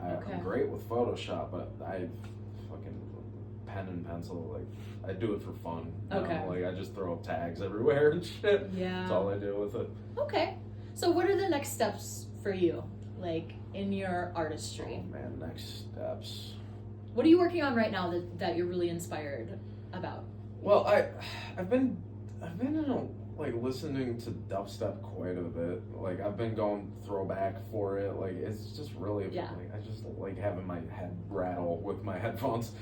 great with Photoshop, but I fucking pen and pencil, like I do it for fun. You know? Like I just throw up tags everywhere and shit. Yeah. That's all I do with it. Okay. So what are the next steps for you, like in your artistry? Oh man, next steps. What are you working on right now that you're really inspired about? Well, I've been like listening to dubstep quite a bit. Like I've been going throwback for it. Like it's just really like I just like having my head rattle with my headphones.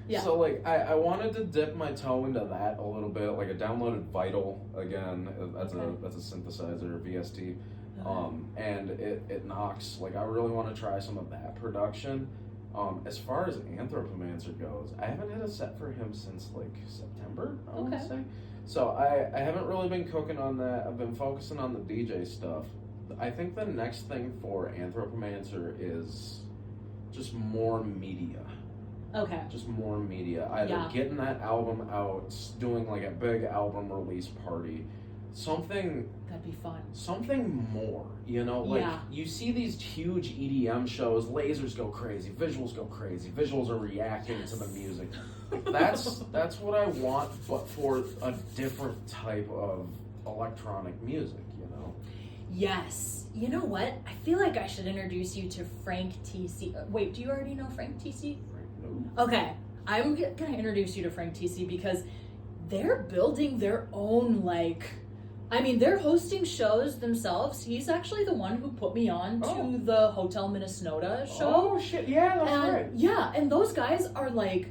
Yeah. So like I wanted to dip my toe into that a little bit. Like I downloaded Vital again. That's a synthesizer, VST. And it knocks. Like I really want to try some of that production. As far as Anthropomancer goes, I haven't had a set for him since like September, I would say. So I haven't really been cooking on that. I've been focusing on the DJ stuff. I think the next thing for Anthropomancer is just more media. Okay. Just more media. Either getting that album out, doing like a big album release party, something. That'd be fun. Something more, you know? Like, you see these huge EDM shows, lasers go crazy, visuals go crazy, visuals are reacting to the music. Like, that's what I want, but for a different type of electronic music, you know? Yes. You know what? I feel like I should introduce you to Frank TC. Wait, do you already know Frank TC? No. Okay. I'm going to introduce you to Frank TC because they're building their own, like, I mean, they're hosting shows themselves. He's actually the one who put me on to the Hotel Minnesota show. Oh shit, yeah, that's right. Yeah, and those guys are like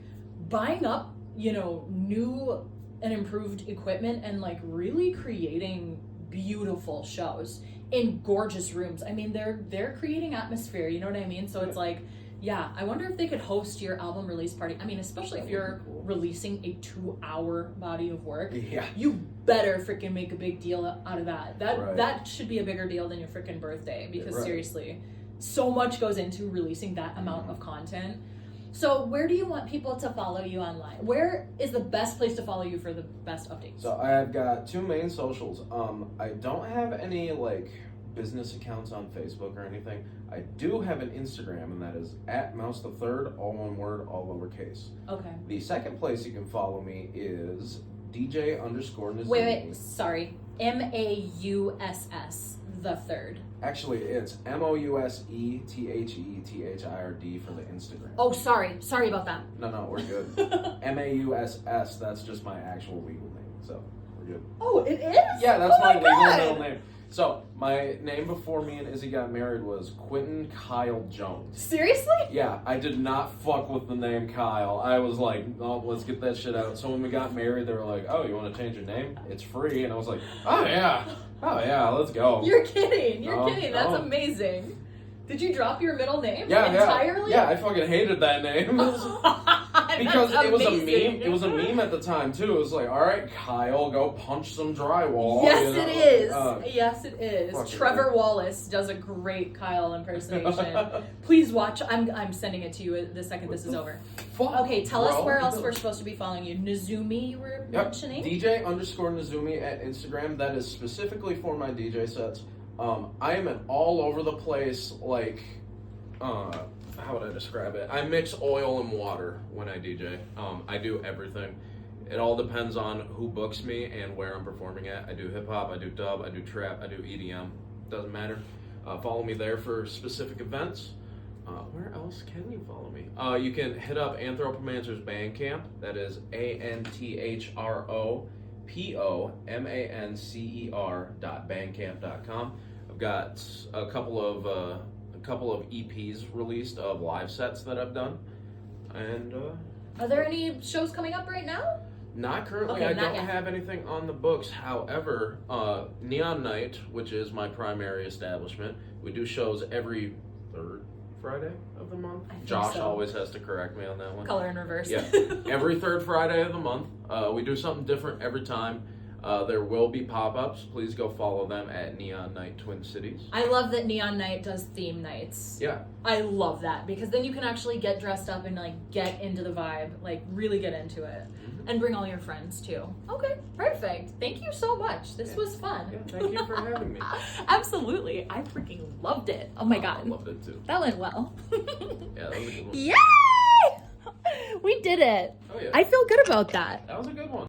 buying up, you know, new and improved equipment and like really creating beautiful shows in gorgeous rooms. I mean, they're creating atmosphere, you know what I mean? So it's like, yeah, I wonder if they could host your album release party. I mean, especially if you're releasing a 2-hour body of work. Yeah. You better freaking make a big deal out of that. Right. That should be a bigger deal than your freaking birthday, because seriously, so much goes into releasing that amount of content. So where do you want people to follow you online? Where is the best place to follow you for the best updates? So I've got 2 main socials. I don't have any like business accounts on Facebook or anything. I do have an Instagram, and that is @Mauss3rd, all one word, all lowercase. Okay. The second place you can follow me is DJ_Nuzumi. Wait, sorry. MAUSS, the third. Actually, it's MOUSETHETHIRD for the Instagram. Oh, sorry about that. No, we're good. MAUSS, that's just my actual legal name, so we're good. Oh, it is? Yeah, that's my legal God. middle name. So, my name before me and Izzy got married was Quentin Kyle Jones. Seriously? Yeah, I did not fuck with the name Kyle. I was like, oh, let's get that shit out. So when we got married, they were like, oh, you want to change your name? It's free. And I was like, oh yeah, let's go. You're kidding. You're No, kidding. That's no. amazing. Did you drop your middle name Yeah, entirely? Yeah, I fucking hated that name. Because That's it was a amazing. meme. It was a meme at the time too. It was like, all right, Kyle, go punch some drywall. Yes, you know? it is. Yes, it is. fucking Trevor Wallace does a great Kyle impersonation. Please watch. I'm sending it to you the second this is over. Fuck, Okay, tell us bro. where else we're supposed to be following you. Nuzumi, you were mentioning? DJ_Nuzumi at Instagram. That is specifically for my DJ sets. I am an all over the place, like, how would I describe it? I mix oil and water when I DJ. I do everything. It all depends on who books me and where I'm performing at. I do hip hop, I do dub, I do trap, I do EDM. Doesn't matter. Follow me there for specific events. Where else can you follow me? You can hit up Anthropomancer's Bandcamp. That is ANTHROPOMANCER.bandcamp.com. I've got a couple of EPs released of live sets that I've done, and Are there any shows coming up right now? not currently. Okay, I not don't yet. have anything on the books. However, Neon Night, which is my primary establishment, we do shows every 3rd Friday of the month. I think Josh so. always has to correct me on that one. Color in reverse. Yeah, every 3rd Friday of the month. We do something different every time. There will be pop-ups. Please go follow them at Neon Night Twin Cities. I love that Neon Night does theme nights. Yeah. I love that, because then you can actually get dressed up and like get into the vibe, like really get into it, and bring all your friends too. Okay, perfect. Thank you so much. This was fun. Yeah, thank you for having me. Absolutely. I freaking loved it. Oh my I god. loved it too. That went well. Yeah, that was a good one. Yay! We did it. Oh yeah. I feel good about that. That was a good one.